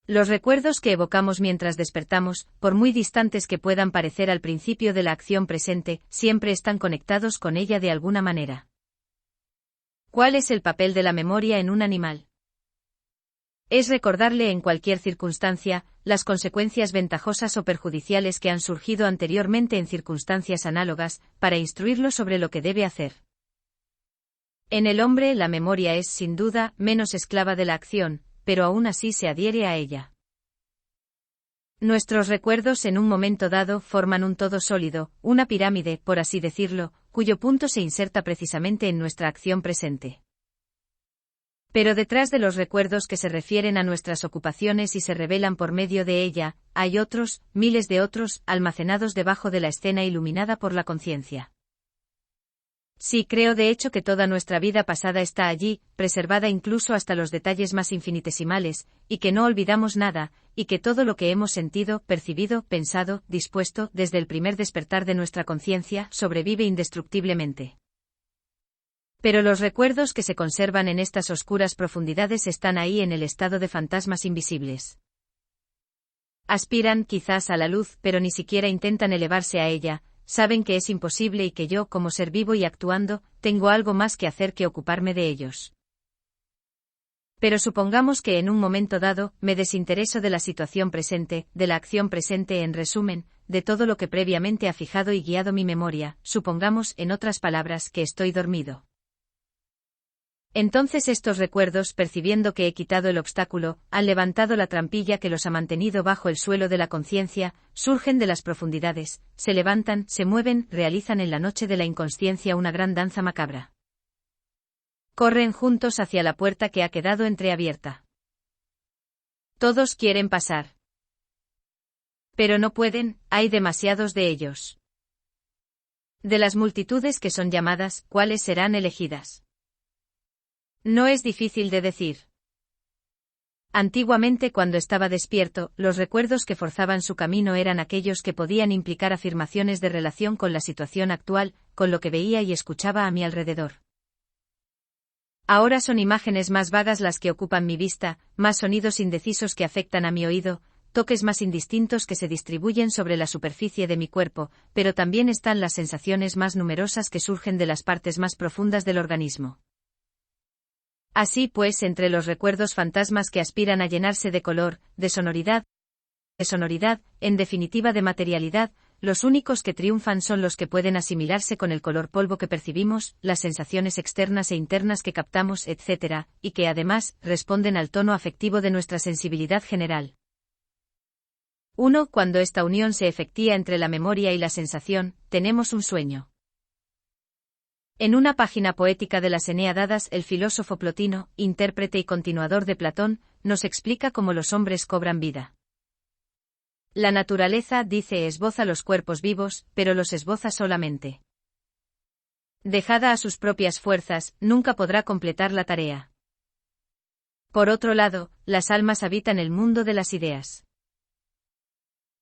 Los recuerdos que evocamos mientras despertamos, por muy distantes que puedan parecer al principio de la acción presente, siempre están conectados con ella de alguna manera. ¿Cuál es el papel de la memoria en un animal? Es recordarle en cualquier circunstancia, las consecuencias ventajosas o perjudiciales que han surgido anteriormente en circunstancias análogas, para instruirlo sobre lo que debe hacer. En el hombre la memoria es, sin duda, menos esclava de la acción, pero aún así se adhiere a ella. Nuestros recuerdos en un momento dado forman un todo sólido, una pirámide, por así decirlo, cuyo punto se inserta precisamente en nuestra acción presente. Pero detrás de los recuerdos que se refieren a nuestras ocupaciones y se revelan por medio de ella, hay otros, miles de otros, almacenados debajo de la escena iluminada por la conciencia. Sí, creo de hecho que toda nuestra vida pasada está allí, preservada incluso hasta los detalles más infinitesimales, y que no olvidamos nada, y que todo lo que hemos sentido, percibido, pensado, dispuesto, desde el primer despertar de nuestra conciencia, sobrevive indestructiblemente. Pero los recuerdos que se conservan en estas oscuras profundidades están ahí en el estado de fantasmas invisibles. Aspiran, quizás, a la luz, pero ni siquiera intentan elevarse a ella, saben que es imposible y que yo, como ser vivo y actuando, tengo algo más que hacer que ocuparme de ellos. Pero supongamos que en un momento dado, me desintereso de la situación presente, de la acción presente en resumen, de todo lo que previamente ha fijado y guiado mi memoria, supongamos, en otras palabras, que estoy dormido. Entonces estos recuerdos, percibiendo que he quitado el obstáculo, han levantado la trampilla que los ha mantenido bajo el suelo de la conciencia, surgen de las profundidades, se levantan, se mueven, realizan en la noche de la inconsciencia una gran danza macabra. Corren juntos hacia la puerta que ha quedado entreabierta. Todos quieren pasar. Pero no pueden, hay demasiados de ellos. De las multitudes que son llamadas, ¿cuáles serán elegidas? No es difícil de decir. Antiguamente, cuando estaba despierto, los recuerdos que forzaban su camino eran aquellos que podían implicar afirmaciones de relación con la situación actual, con lo que veía y escuchaba a mi alrededor. Ahora son imágenes más vagas las que ocupan mi vista, más sonidos indecisos que afectan a mi oído, toques más indistintos que se distribuyen sobre la superficie de mi cuerpo, pero también están las sensaciones más numerosas que surgen de las partes más profundas del organismo. Así pues, entre los recuerdos fantasmas que aspiran a llenarse de color, de sonoridad, en definitiva de materialidad, los únicos que triunfan son los que pueden asimilarse con el color polvo que percibimos, las sensaciones externas e internas que captamos, etc., y que además, responden al tono afectivo de nuestra sensibilidad general. 1. Cuando esta unión se efectúa entre la memoria y la sensación, tenemos un sueño. En una página poética de las Eneadadas, el filósofo Plotino, intérprete y continuador de Platón, nos explica cómo los hombres cobran vida. La naturaleza, dice, esboza los cuerpos vivos, pero los esboza solamente. Dejada a sus propias fuerzas, nunca podrá completar la tarea. Por otro lado, las almas habitan el mundo de las ideas.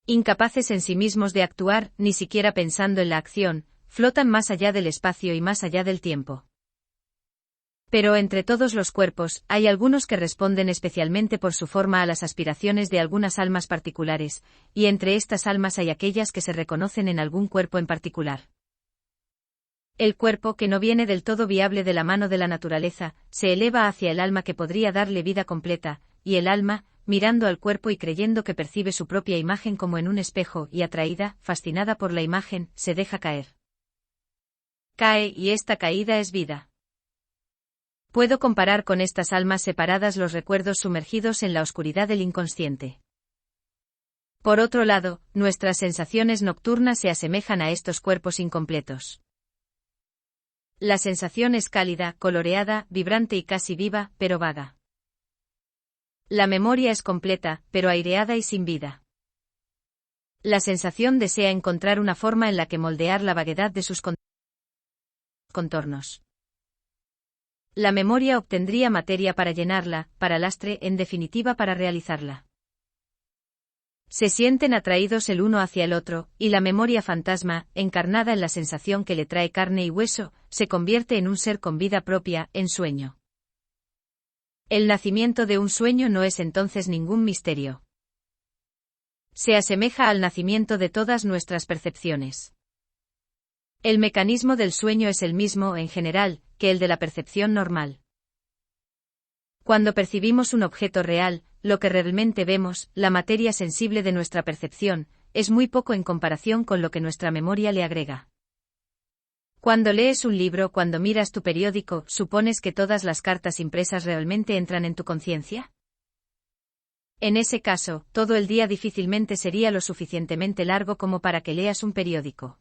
Incapaces en sí mismos de actuar, ni siquiera pensando en la acción, flotan más allá del espacio y más allá del tiempo. Pero entre todos los cuerpos, hay algunos que responden especialmente por su forma a las aspiraciones de algunas almas particulares, y entre estas almas hay aquellas que se reconocen en algún cuerpo en particular. El cuerpo, que no viene del todo viable de la mano de la naturaleza, se eleva hacia el alma que podría darle vida completa, y el alma, mirando al cuerpo y creyendo que percibe su propia imagen como en un espejo y atraída, fascinada por la imagen, se deja caer. Cae, y esta caída es vida. Puedo comparar con estas almas separadas los recuerdos sumergidos en la oscuridad del inconsciente. Por otro lado, nuestras sensaciones nocturnas se asemejan a estos cuerpos incompletos. La sensación es cálida, coloreada, vibrante y casi viva, pero vaga. La memoria es completa, pero aireada y sin vida. La sensación desea encontrar una forma en la que moldear la vaguedad de sus contornos. La memoria obtendría materia para llenarla, para lastre, en definitiva para realizarla. Se sienten atraídos el uno hacia el otro, y la memoria fantasma, encarnada en la sensación que le trae carne y hueso, se convierte en un ser con vida propia, en sueño. El nacimiento de un sueño no es entonces ningún misterio. Se asemeja al nacimiento de todas nuestras percepciones. El mecanismo del sueño es el mismo, en general, que el de la percepción normal. Cuando percibimos un objeto real, lo que realmente vemos, la materia sensible de nuestra percepción, es muy poco en comparación con lo que nuestra memoria le agrega. Cuando lees un libro, cuando miras tu periódico, ¿supones que todas las cartas impresas realmente entran en tu conciencia? En ese caso, todo el día difícilmente sería lo suficientemente largo como para que leas un periódico.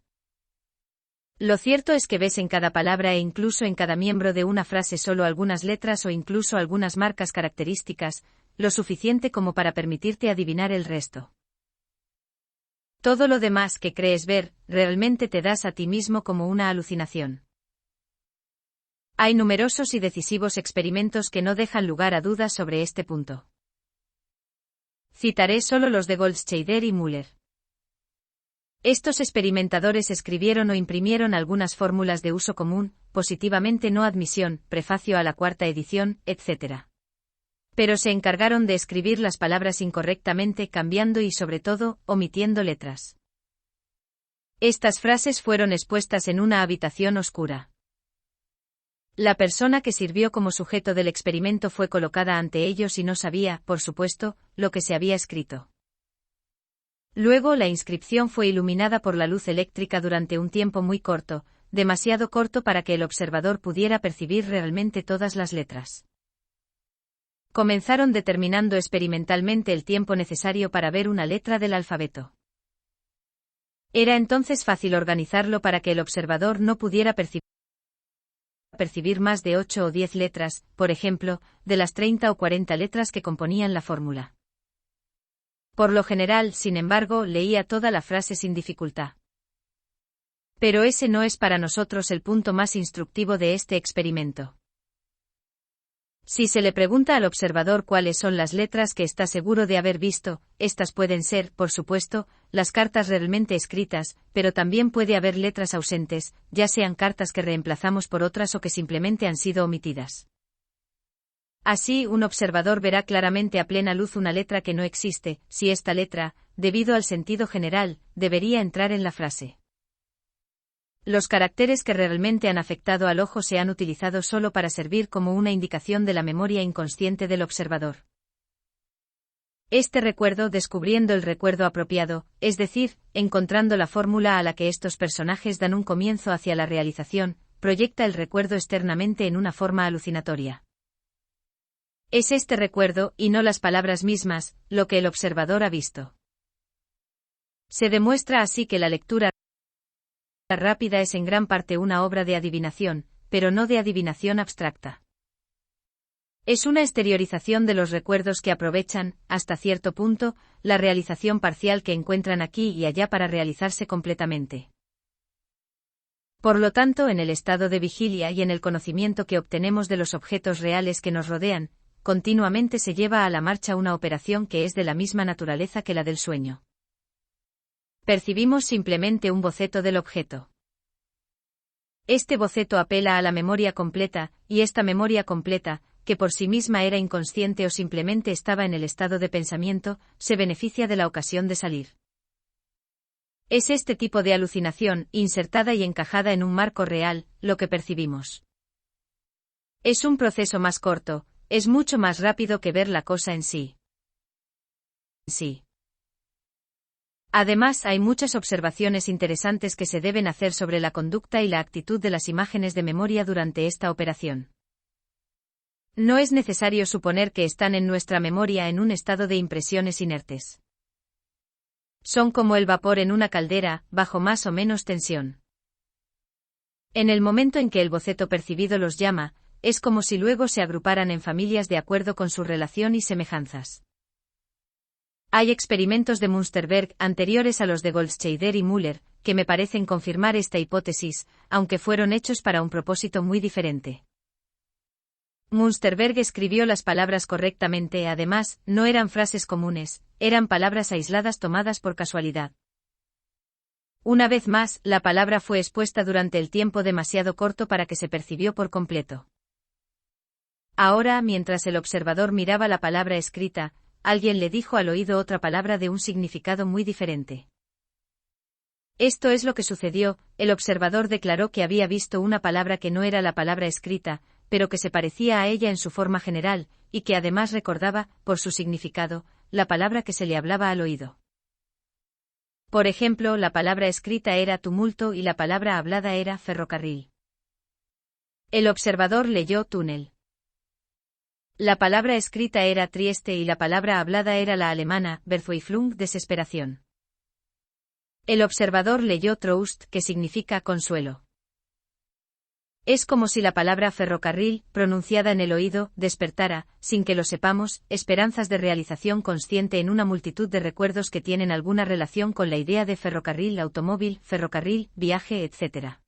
Lo cierto es que ves en cada palabra e incluso en cada miembro de una frase solo algunas letras o incluso algunas marcas características, lo suficiente como para permitirte adivinar el resto. Todo lo demás que crees ver, realmente te das a ti mismo como una alucinación. Hay numerosos y decisivos experimentos que no dejan lugar a dudas sobre este punto. Citaré solo los de Goldscheider y Müller. Estos experimentadores escribieron o imprimieron algunas fórmulas de uso común, positivamente no admisión, prefacio a la cuarta edición, etc. Pero se encargaron de escribir las palabras incorrectamente, cambiando y sobre todo, omitiendo letras. Estas frases fueron expuestas en una habitación oscura. La persona que sirvió como sujeto del experimento fue colocada ante ellos y no sabía, por supuesto, lo que se había escrito. Luego la inscripción fue iluminada por la luz eléctrica durante un tiempo muy corto, demasiado corto para que el observador pudiera percibir realmente todas las letras. Comenzaron determinando experimentalmente el tiempo necesario para ver una letra del alfabeto. Era entonces fácil organizarlo para que el observador no pudiera percibir más de 8 o 10 letras, por ejemplo, de las 30 o 40 letras que componían la fórmula. Por lo general, sin embargo, leía toda la frase sin dificultad. Pero ese no es para nosotros el punto más instructivo de este experimento. Si se le pregunta al observador cuáles son las letras que está seguro de haber visto, estas pueden ser, por supuesto, las cartas realmente escritas, pero también puede haber letras ausentes, ya sean cartas que reemplazamos por otras o que simplemente han sido omitidas. Así, un observador verá claramente a plena luz una letra que no existe, si esta letra, debido al sentido general, debería entrar en la frase. Los caracteres que realmente han afectado al ojo se han utilizado solo para servir como una indicación de la memoria inconsciente del observador. Este recuerdo descubriendo el recuerdo apropiado, es decir, encontrando la fórmula a la que estos personajes dan un comienzo hacia la realización, proyecta el recuerdo externamente en una forma alucinatoria. Es este recuerdo, y no las palabras mismas, lo que el observador ha visto. Se demuestra así que la lectura rápida es en gran parte una obra de adivinación, pero no de adivinación abstracta. Es una exteriorización de los recuerdos que aprovechan, hasta cierto punto, la realización parcial que encuentran aquí y allá para realizarse completamente. Por lo tanto, en el estado de vigilia y en el conocimiento que obtenemos de los objetos reales que nos rodean, continuamente se lleva a la marcha una operación que es de la misma naturaleza que la del sueño. Percibimos simplemente un boceto del objeto. Este boceto apela a la memoria completa, y esta memoria completa, que por sí misma era inconsciente o simplemente estaba en el estado de pensamiento, se beneficia de la ocasión de salir. Es este tipo de alucinación, insertada y encajada en un marco real, lo que percibimos. Es un proceso más corto, es mucho más rápido que ver la cosa en sí. Además, hay muchas observaciones interesantes que se deben hacer sobre la conducta y la actitud de las imágenes de memoria durante esta operación. No es necesario suponer que están en nuestra memoria en un estado de impresiones inertes. Son como el vapor en una caldera, bajo más o menos tensión. En el momento en que el boceto percibido los llama, es como si luego se agruparan en familias de acuerdo con su relación y semejanzas. Hay experimentos de Münsterberg, anteriores a los de Goldscheider y Müller, que me parecen confirmar esta hipótesis, aunque fueron hechos para un propósito muy diferente. Münsterberg escribió las palabras correctamente, además, no eran frases comunes, eran palabras aisladas tomadas por casualidad. Una vez más, la palabra fue expuesta durante el tiempo demasiado corto para que se percibió por completo. Ahora, mientras el observador miraba la palabra escrita, alguien le dijo al oído otra palabra de un significado muy diferente. Esto es lo que sucedió, el observador declaró que había visto una palabra que no era la palabra escrita, pero que se parecía a ella en su forma general, y que además recordaba, por su significado, la palabra que se le hablaba al oído. Por ejemplo, la palabra escrita era tumulto y la palabra hablada era ferrocarril. El observador leyó túnel. La palabra escrita era Trieste y la palabra hablada era la alemana, Verzweiflung, desesperación. El observador leyó Trost, que significa consuelo. Es como si la palabra ferrocarril, pronunciada en el oído, despertara, sin que lo sepamos, esperanzas de realización consciente en una multitud de recuerdos que tienen alguna relación con la idea de ferrocarril, automóvil, ferrocarril, viaje, etc.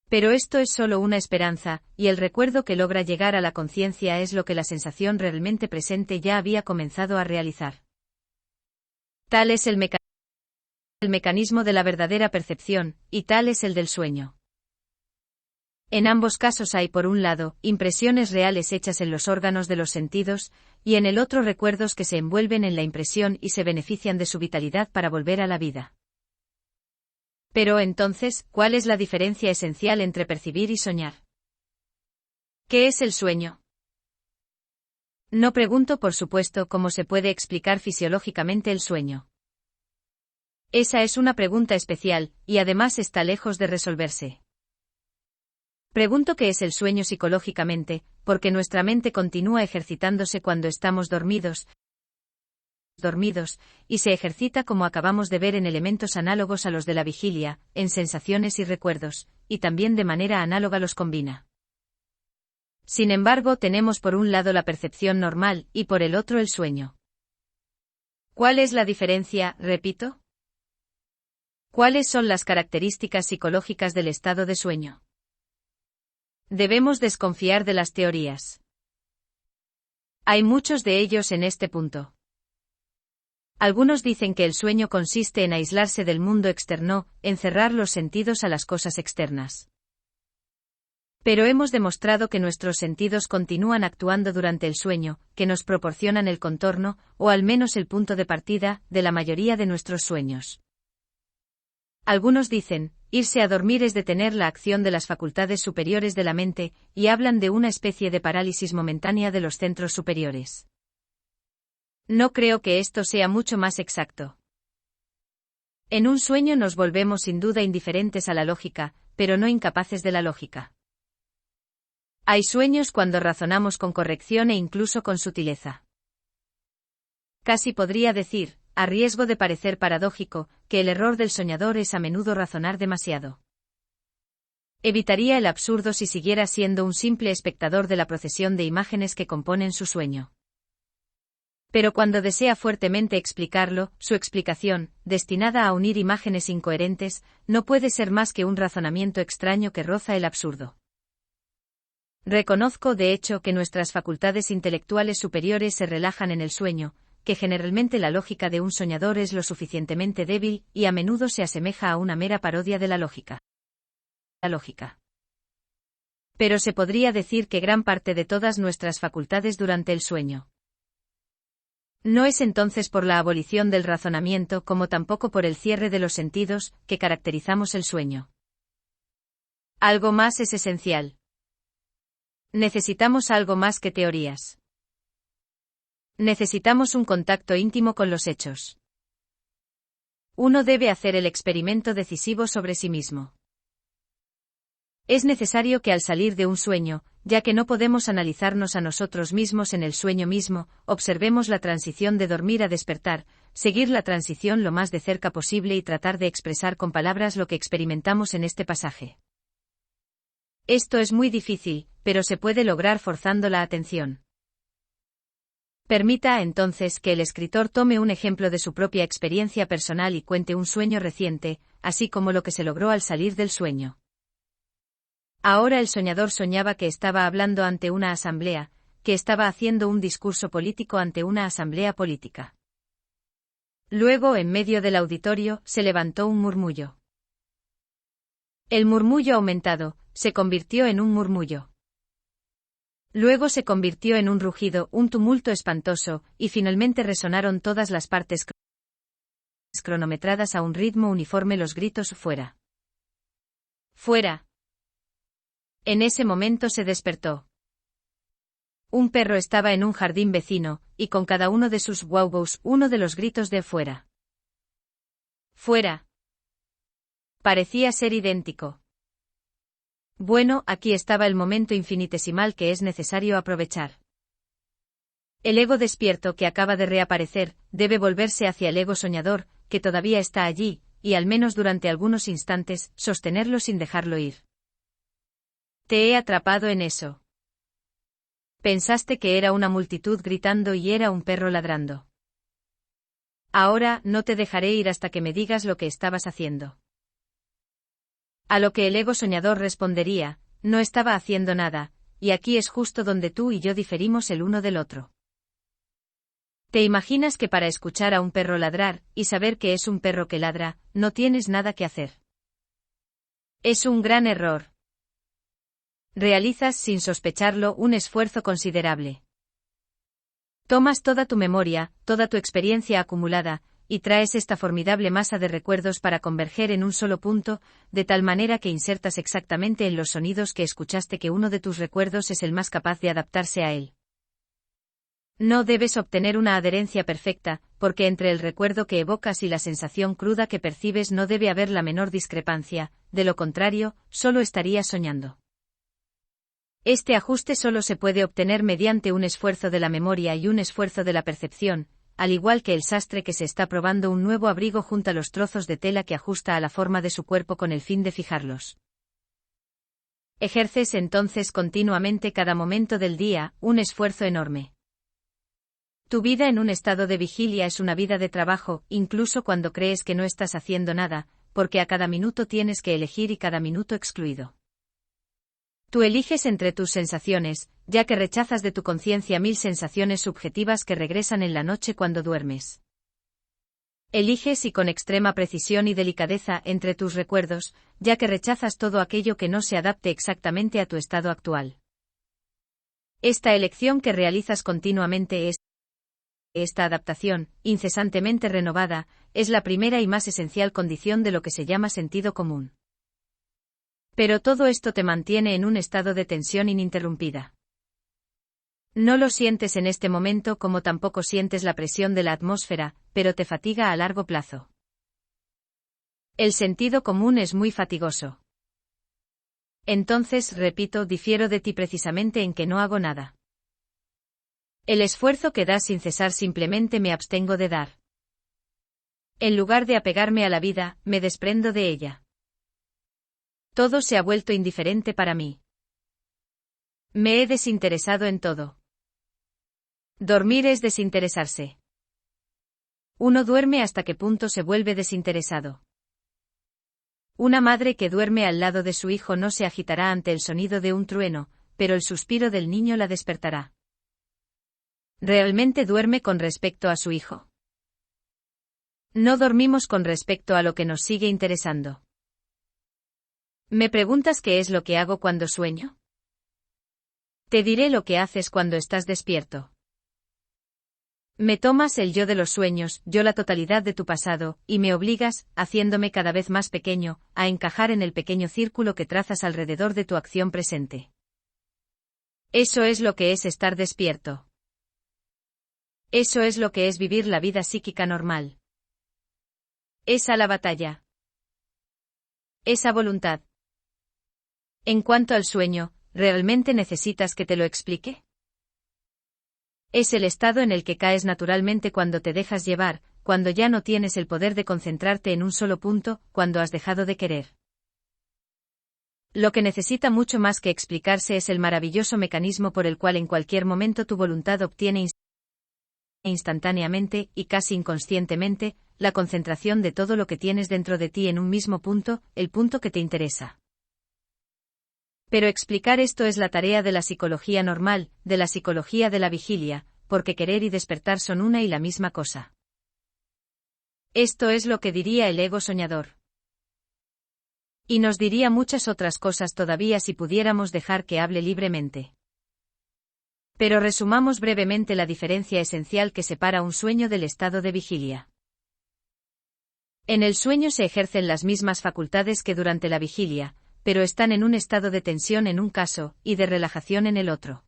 Pero esto es solo una esperanza, y el recuerdo que logra llegar a la conciencia es lo que la sensación realmente presente ya había comenzado a realizar. Tal es el mecanismo de la verdadera percepción, y tal es el del sueño. En ambos casos hay por un lado, impresiones reales hechas en los órganos de los sentidos, y en el otro recuerdos que se envuelven en la impresión y se benefician de su vitalidad para volver a la vida. Pero entonces, ¿cuál es la diferencia esencial entre percibir y soñar? ¿Qué es el sueño? No pregunto, por supuesto, cómo se puede explicar fisiológicamente el sueño. Esa es una pregunta especial, y además está lejos de resolverse. Pregunto qué es el sueño psicológicamente, porque nuestra mente continúa ejercitándose cuando estamos dormidos, y se ejercita como acabamos de ver en elementos análogos a los de la vigilia, en sensaciones y recuerdos, y también de manera análoga los combina. Sin embargo, tenemos por un lado la percepción normal, y por el otro el sueño. ¿Cuál es la diferencia, repito? ¿Cuáles son las características psicológicas del estado de sueño? Debemos desconfiar de las teorías. Hay muchos de ellos en este punto. Algunos dicen que el sueño consiste en aislarse del mundo externo, en cerrar los sentidos a las cosas externas. Pero hemos demostrado que nuestros sentidos continúan actuando durante el sueño, que nos proporcionan el contorno, o al menos el punto de partida, de la mayoría de nuestros sueños. Algunos dicen, irse a dormir es detener la acción de las facultades superiores de la mente, y hablan de una especie de parálisis momentánea de los centros superiores. No creo que esto sea mucho más exacto. En un sueño nos volvemos sin duda indiferentes a la lógica, pero no incapaces de la lógica. Hay sueños cuando razonamos con corrección e incluso con sutileza. Casi podría decir, a riesgo de parecer paradójico, que el error del soñador es a menudo razonar demasiado. Evitaría el absurdo si siguiera siendo un simple espectador de la procesión de imágenes que componen su sueño. Pero cuando desea fuertemente explicarlo, su explicación, destinada a unir imágenes incoherentes, no puede ser más que un razonamiento extraño que roza el absurdo. Reconozco, de hecho, que nuestras facultades intelectuales superiores se relajan en el sueño, que generalmente la lógica de un soñador es lo suficientemente débil, y a menudo se asemeja a una mera parodia de la lógica. Pero se podría decir que gran parte de todas nuestras facultades durante el sueño. No es entonces por la abolición del razonamiento como tampoco por el cierre de los sentidos, que caracterizamos el sueño. Algo más es esencial. Necesitamos algo más que teorías. Necesitamos un contacto íntimo con los hechos. Uno debe hacer el experimento decisivo sobre sí mismo. Es necesario que al salir de un sueño, ya que no podemos analizarnos a nosotros mismos en el sueño mismo, observemos la transición de dormir a despertar, seguir la transición lo más de cerca posible y tratar de expresar con palabras lo que experimentamos en este pasaje. Esto es muy difícil, pero se puede lograr forzando la atención. Permita, entonces, que el escritor tome un ejemplo de su propia experiencia personal y cuente un sueño reciente, así como lo que se logró al salir del sueño. Ahora el soñador soñaba que estaba hablando ante una asamblea, que estaba haciendo un discurso político ante una asamblea política. Luego, en medio del auditorio, se levantó un murmullo. El murmullo aumentado, se convirtió en un murmullo. Luego se convirtió en un rugido, un tumulto espantoso, y finalmente resonaron todas las partes cronometradas a un ritmo uniforme los gritos «fuera! ¡Fuera!». En ese momento se despertó. Un perro estaba en un jardín vecino, y con cada uno de sus wow-wows uno de los gritos de «fuera! ¡Fuera!». Parecía ser idéntico. Bueno, aquí estaba el momento infinitesimal que es necesario aprovechar. El ego despierto que acaba de reaparecer, debe volverse hacia el ego soñador, que todavía está allí, y al menos durante algunos instantes, sostenerlo sin dejarlo ir. Te he atrapado en eso. Pensaste que era una multitud gritando y era un perro ladrando. Ahora, no te dejaré ir hasta que me digas lo que estabas haciendo. A lo que el ego soñador respondería, no estaba haciendo nada, y aquí es justo donde tú y yo diferimos el uno del otro. ¿Te imaginas que para escuchar a un perro ladrar, y saber que es un perro que ladra, no tienes nada que hacer? Es un gran error. Realizas, sin sospecharlo, un esfuerzo considerable. Tomas toda tu memoria, toda tu experiencia acumulada, y traes esta formidable masa de recuerdos para converger en un solo punto, de tal manera que insertas exactamente en los sonidos que escuchaste que uno de tus recuerdos es el más capaz de adaptarse a él. No debes obtener una adherencia perfecta, porque entre el recuerdo que evocas y la sensación cruda que percibes no debe haber la menor discrepancia, de lo contrario, solo estarías soñando. Este ajuste solo se puede obtener mediante un esfuerzo de la memoria y un esfuerzo de la percepción, al igual que el sastre que se está probando un nuevo abrigo junta los trozos de tela que ajusta a la forma de su cuerpo con el fin de fijarlos. Ejerces entonces continuamente cada momento del día, un esfuerzo enorme. Tu vida en un estado de vigilia es una vida de trabajo, incluso cuando crees que no estás haciendo nada, porque a cada minuto tienes que elegir y cada minuto excluido. Tú eliges entre tus sensaciones, ya que rechazas de tu conciencia 1000 sensaciones subjetivas que regresan en la noche cuando duermes. Eliges y con extrema precisión y delicadeza entre tus recuerdos, ya que rechazas todo aquello que no se adapte exactamente a tu estado actual. Esta elección que realizas continuamente esta adaptación, incesantemente renovada, es la primera y más esencial condición de lo que se llama sentido común. Pero todo esto te mantiene en un estado de tensión ininterrumpida. No lo sientes en este momento como tampoco sientes la presión de la atmósfera, pero te fatiga a largo plazo. El sentido común es muy fatigoso. Entonces, repito, difiero de ti precisamente en que no hago nada. El esfuerzo que das sin cesar simplemente me abstengo de dar. En lugar de apegarme a la vida, me desprendo de ella. Todo se ha vuelto indiferente para mí. Me he desinteresado en todo. Dormir es desinteresarse. Uno duerme hasta qué punto se vuelve desinteresado. Una madre que duerme al lado de su hijo no se agitará ante el sonido de un trueno, pero el suspiro del niño la despertará. ¿Realmente duerme con respecto a su hijo? No dormimos con respecto a lo que nos sigue interesando. ¿Me preguntas qué es lo que hago cuando sueño? Te diré lo que haces cuando estás despierto. Me tomas el yo de los sueños, yo la totalidad de tu pasado, y me obligas, haciéndome cada vez más pequeño, a encajar en el pequeño círculo que trazas alrededor de tu acción presente. Eso es lo que es estar despierto. Eso es lo que es vivir la vida psíquica normal. Esa la batalla. Esa voluntad. En cuanto al sueño, ¿realmente necesitas que te lo explique? Es el estado en el que caes naturalmente cuando te dejas llevar, cuando ya no tienes el poder de concentrarte en un solo punto, cuando has dejado de querer. Lo que necesita mucho más que explicarse es el maravilloso mecanismo por el cual en cualquier momento tu voluntad obtiene instantáneamente, y casi inconscientemente, la concentración de todo lo que tienes dentro de ti en un mismo punto, el punto que te interesa. Pero explicar esto es la tarea de la psicología normal, de la psicología de la vigilia, porque querer y despertar son una y la misma cosa. Esto es lo que diría el ego soñador. Y nos diría muchas otras cosas todavía si pudiéramos dejar que hable libremente. Pero resumamos brevemente la diferencia esencial que separa un sueño del estado de vigilia. En el sueño se ejercen las mismas facultades que durante la vigilia, pero están en un estado de tensión en un caso, y de relajación en el otro.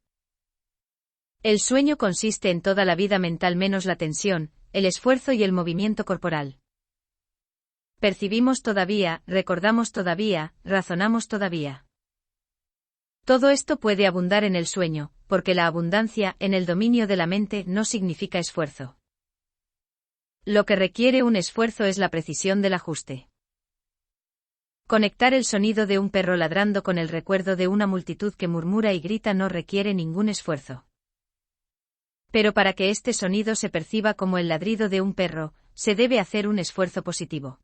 El sueño consiste en toda la vida mental menos la tensión, el esfuerzo y el movimiento corporal. Percibimos todavía, recordamos todavía, razonamos todavía. Todo esto puede abundar en el sueño, porque la abundancia, en el dominio de la mente, no significa esfuerzo. Lo que requiere un esfuerzo es la precisión del ajuste. Conectar el sonido de un perro ladrando con el recuerdo de una multitud que murmura y grita no requiere ningún esfuerzo. Pero para que este sonido se perciba como el ladrido de un perro, se debe hacer un esfuerzo positivo.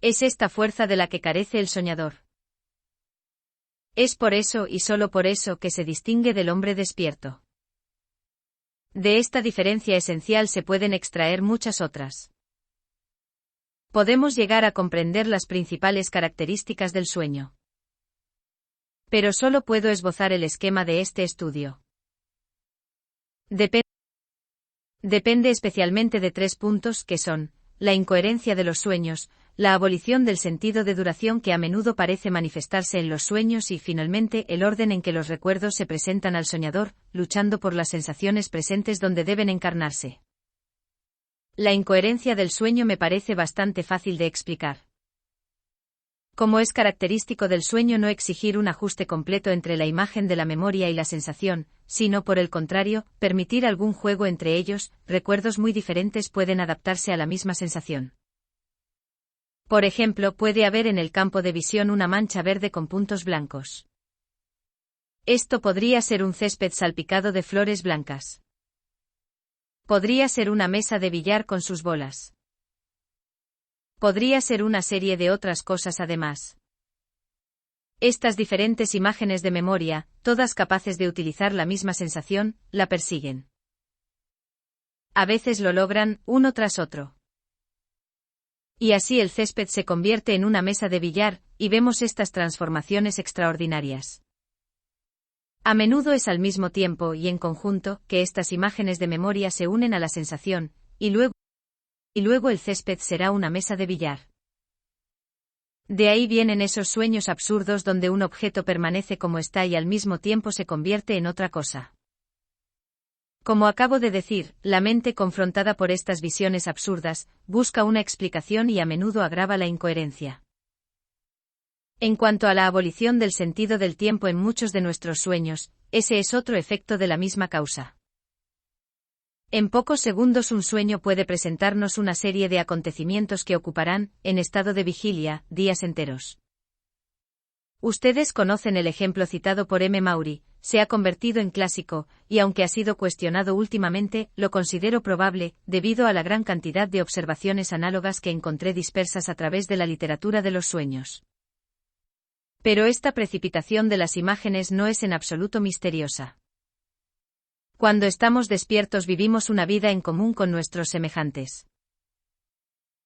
Es esta fuerza de la que carece el soñador. Es por eso y solo por eso que se distingue del hombre despierto. De esta diferencia esencial se pueden extraer muchas otras. Podemos llegar a comprender las principales características del sueño. Pero solo puedo esbozar el esquema de este estudio. Depende Depende especialmente de 3 puntos que son, la incoherencia de los sueños, la abolición del sentido de duración que a menudo parece manifestarse en los sueños y finalmente el orden en que los recuerdos se presentan al soñador, luchando por las sensaciones presentes donde deben encarnarse. La incoherencia del sueño me parece bastante fácil de explicar. Como es característico del sueño no exigir un ajuste completo entre la imagen de la memoria y la sensación, sino por el contrario, permitir algún juego entre ellos, recuerdos muy diferentes pueden adaptarse a la misma sensación. Por ejemplo, puede haber en el campo de visión una mancha verde con puntos blancos. Esto podría ser un césped salpicado de flores blancas. Podría ser una mesa de billar con sus bolas. Podría ser una serie de otras cosas además. Estas diferentes imágenes de memoria, todas capaces de utilizar la misma sensación, la persiguen. A veces lo logran, uno tras otro. Y así el césped se convierte en una mesa de billar, y vemos estas transformaciones extraordinarias. A menudo es al mismo tiempo y en conjunto que estas imágenes de memoria se unen a la sensación, y luego el césped será una mesa de billar. De ahí vienen esos sueños absurdos donde un objeto permanece como está y al mismo tiempo se convierte en otra cosa. Como acabo de decir, la mente confrontada por estas visiones absurdas, busca una explicación y a menudo agrava la incoherencia. En cuanto a la abolición del sentido del tiempo en muchos de nuestros sueños, ese es otro efecto de la misma causa. En pocos segundos un sueño puede presentarnos una serie de acontecimientos que ocuparán, en estado de vigilia, días enteros. Ustedes conocen el ejemplo citado por M. Maury, se ha convertido en clásico, y aunque ha sido cuestionado últimamente, lo considero probable, debido a la gran cantidad de observaciones análogas que encontré dispersas a través de la literatura de los sueños. Pero esta precipitación de las imágenes no es en absoluto misteriosa. Cuando estamos despiertos vivimos una vida en común con nuestros semejantes.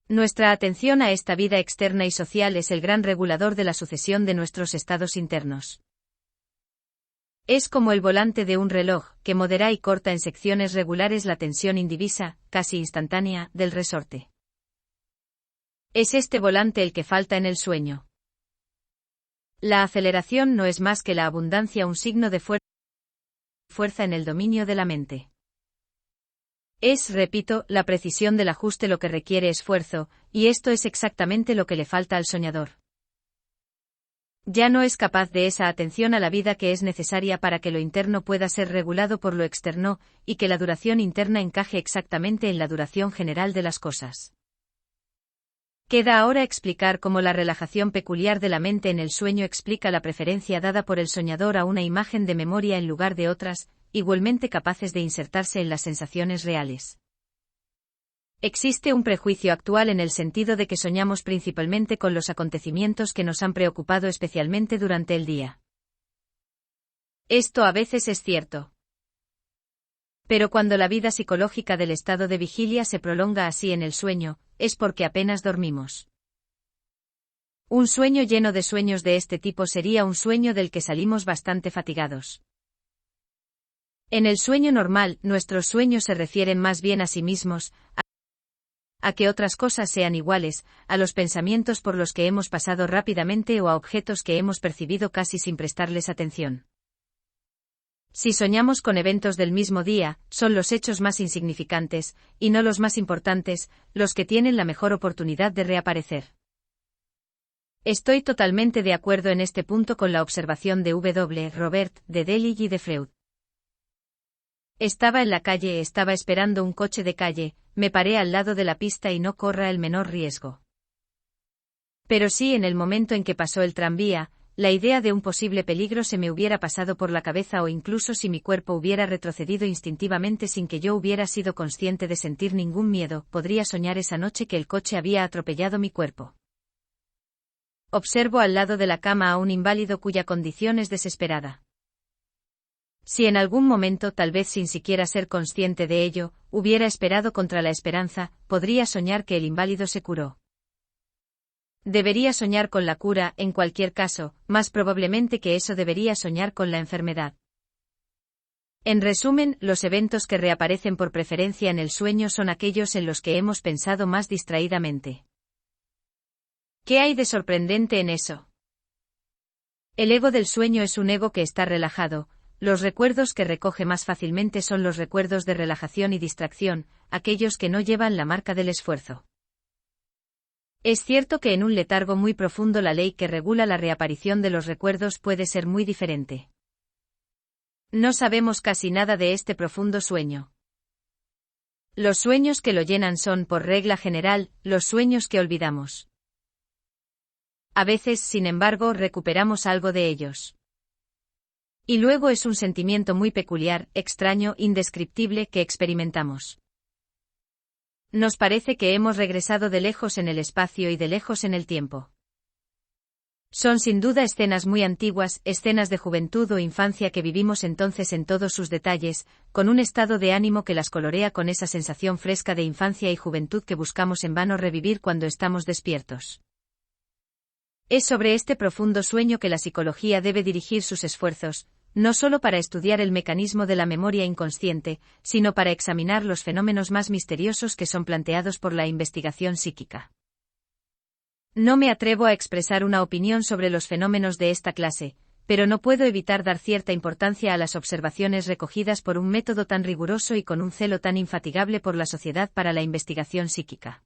Nuestra atención a esta vida externa y social es el gran regulador de la sucesión de nuestros estados internos. Es como el volante de un reloj, que modera y corta en secciones regulares la tensión indivisa, casi instantánea, del resorte. Es este volante el que falta en el sueño. La aceleración no es más que la abundancia, un signo de fuerza en el dominio de la mente. Es, repito, la precisión del ajuste lo que requiere esfuerzo, y esto es exactamente lo que le falta al soñador. Ya no es capaz de esa atención a la vida que es necesaria para que lo interno pueda ser regulado por lo externo, y que la duración interna encaje exactamente en la duración general de las cosas. Queda ahora explicar cómo la relajación peculiar de la mente en el sueño explica la preferencia dada por el soñador a una imagen de memoria en lugar de otras, igualmente capaces de insertarse en las sensaciones reales. Existe un prejuicio actual en el sentido de que soñamos principalmente con los acontecimientos que nos han preocupado especialmente durante el día. Esto a veces es cierto. Pero cuando la vida psicológica del estado de vigilia se prolonga así en el sueño, es porque apenas dormimos. Un sueño lleno de sueños de este tipo sería un sueño del que salimos bastante fatigados. En el sueño normal, nuestros sueños se refieren más bien a sí mismos, a que otras cosas sean iguales, a los pensamientos por los que hemos pasado rápidamente o a objetos que hemos percibido casi sin prestarles atención. Si soñamos con eventos del mismo día, son los hechos más insignificantes, y no los más importantes, los que tienen la mejor oportunidad de reaparecer. Estoy totalmente de acuerdo en este punto con la observación de W. Robert, de Delig y de Freud. Estaba en la calle, estaba esperando un coche de calle, me paré al lado de la pista y no corra el menor riesgo. Pero sí, en el momento en que pasó el tranvía, la idea de un posible peligro se me hubiera pasado por la cabeza o incluso si mi cuerpo hubiera retrocedido instintivamente sin que yo hubiera sido consciente de sentir ningún miedo, podría soñar esa noche que el coche había atropellado mi cuerpo. Observo al lado de la cama a un inválido cuya condición es desesperada. Si en algún momento, tal vez sin siquiera ser consciente de ello, hubiera esperado contra la esperanza, podría soñar que el inválido se curó. Debería soñar con la cura, en cualquier caso, más probablemente que eso debería soñar con la enfermedad. En resumen, los eventos que reaparecen por preferencia en el sueño son aquellos en los que hemos pensado más distraídamente. ¿Qué hay de sorprendente en eso? El ego del sueño es un ego que está relajado. Los recuerdos que recoge más fácilmente son los recuerdos de relajación y distracción, aquellos que no llevan la marca del esfuerzo. Es cierto que en un letargo muy profundo la ley que regula la reaparición de los recuerdos puede ser muy diferente. No sabemos casi nada de este profundo sueño. Los sueños que lo llenan son, por regla general, los sueños que olvidamos. A veces, sin embargo, recuperamos algo de ellos. Y luego es un sentimiento muy peculiar, extraño, indescriptible que experimentamos. Nos parece que hemos regresado de lejos en el espacio y de lejos en el tiempo. Son sin duda escenas muy antiguas, escenas de juventud o infancia que vivimos entonces en todos sus detalles, con un estado de ánimo que las colorea con esa sensación fresca de infancia y juventud que buscamos en vano revivir cuando estamos despiertos. Es sobre este profundo sueño que la psicología debe dirigir sus esfuerzos, no solo para estudiar el mecanismo de la memoria inconsciente, sino para examinar los fenómenos más misteriosos que son planteados por la investigación psíquica. No me atrevo a expresar una opinión sobre los fenómenos de esta clase, pero no puedo evitar dar cierta importancia a las observaciones recogidas por un método tan riguroso y con un celo tan infatigable por la Sociedad para la Investigación Psíquica.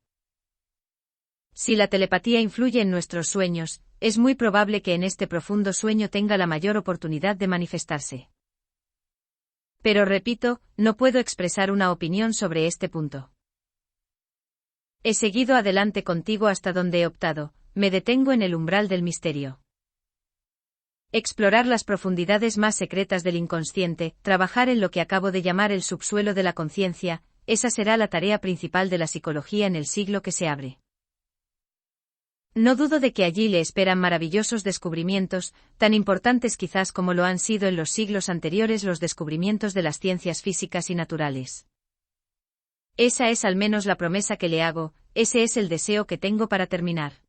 Si la telepatía influye en nuestros sueños, es muy probable que en este profundo sueño tenga la mayor oportunidad de manifestarse. Pero repito, no puedo expresar una opinión sobre este punto. He seguido adelante contigo hasta donde he optado, me detengo en el umbral del misterio. Explorar las profundidades más secretas del inconsciente, trabajar en lo que acabo de llamar el subsuelo de la conciencia, esa será la tarea principal de la psicología en el siglo que se abre. No dudo de que allí le esperan maravillosos descubrimientos, tan importantes quizás como lo han sido en los siglos anteriores los descubrimientos de las ciencias físicas y naturales. Esa es al menos la promesa que le hago, ese es el deseo que tengo para terminar.